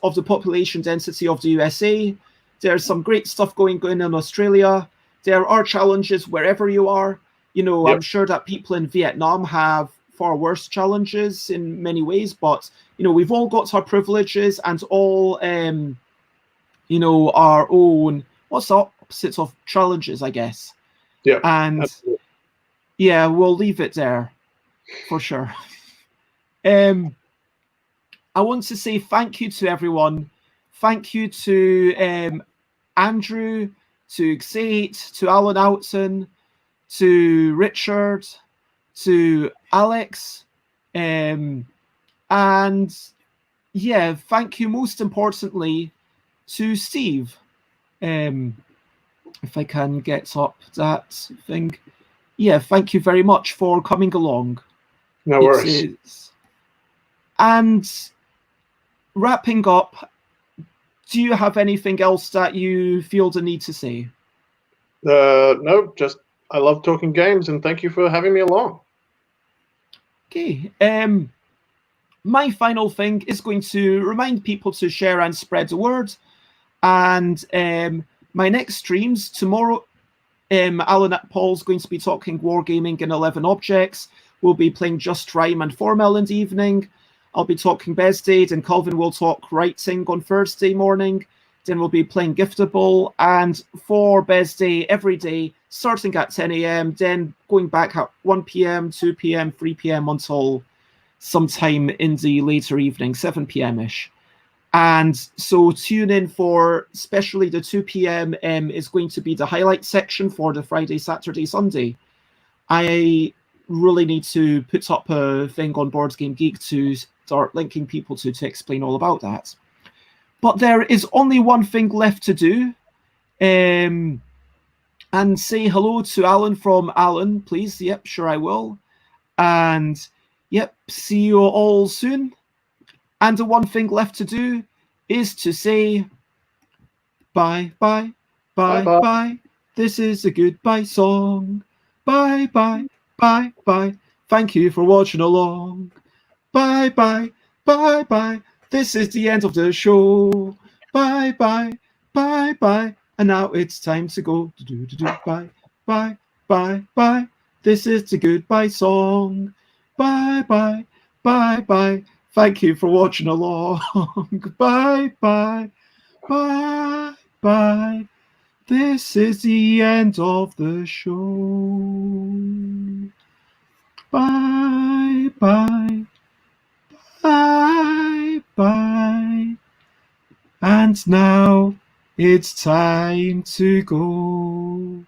of the population density of the USA, there's some great stuff going on in Australia. There are challenges wherever you are. You know, yep. I'm sure that people in Vietnam have far worse challenges in many ways, but, you know, we've all got our privileges and all, you know, our own, what's the opposite of challenges, I guess. Yeah. And absolutely. Yeah, we'll leave it there for sure. I want to say thank you to everyone. Thank you to Andrew, to Xate, to Alan Oughton, to Richard, to Alex, and yeah, thank you most importantly to Steve. If I can get up that thing. Yeah, thank you very much for coming along. No worries. And wrapping up, do you have anything else that you feel the need to say? No, just I love talking games, and thank you for having me along. Okay. My final thing is going to remind people to share and spread the word. And my next streams tomorrow, Alan at Paul's going to be talking wargaming in 11 objects. We'll be playing Just Rhyme and Formel in the evening. I'll be talking Besdade, and Colvin will talk writing on Thursday morning. Then we'll be playing Giftable, and for Besday every day, starting at 10 a.m., then going back at 1 p.m., 2 p.m., 3 p.m. until sometime in the later evening, 7 p.m.-ish. And so tune in for, especially the 2 p.m. Is going to be the highlight section for the Friday, Saturday, Sunday. I really need to put up a thing on Board Game Geek to start linking people to explain all about that. But there is only one thing left to do. And say hello to Alan from Alan, please. Yep, sure I will. And yep, see you all soon. And the one thing left to do is to say bye, bye, bye, bye, bye. This is a goodbye song. Bye, bye, bye, bye. Thank you for watching along. Bye, bye, bye, bye. This is the end of the show. Bye, bye, bye, bye. And now it's time to go. Bye, bye, bye, bye. This is the goodbye song. Bye, bye, bye, bye. Thank you for watching along. Bye, bye, bye, bye. This is the end of the show. Bye, bye, bye, bye. And now it's time to go.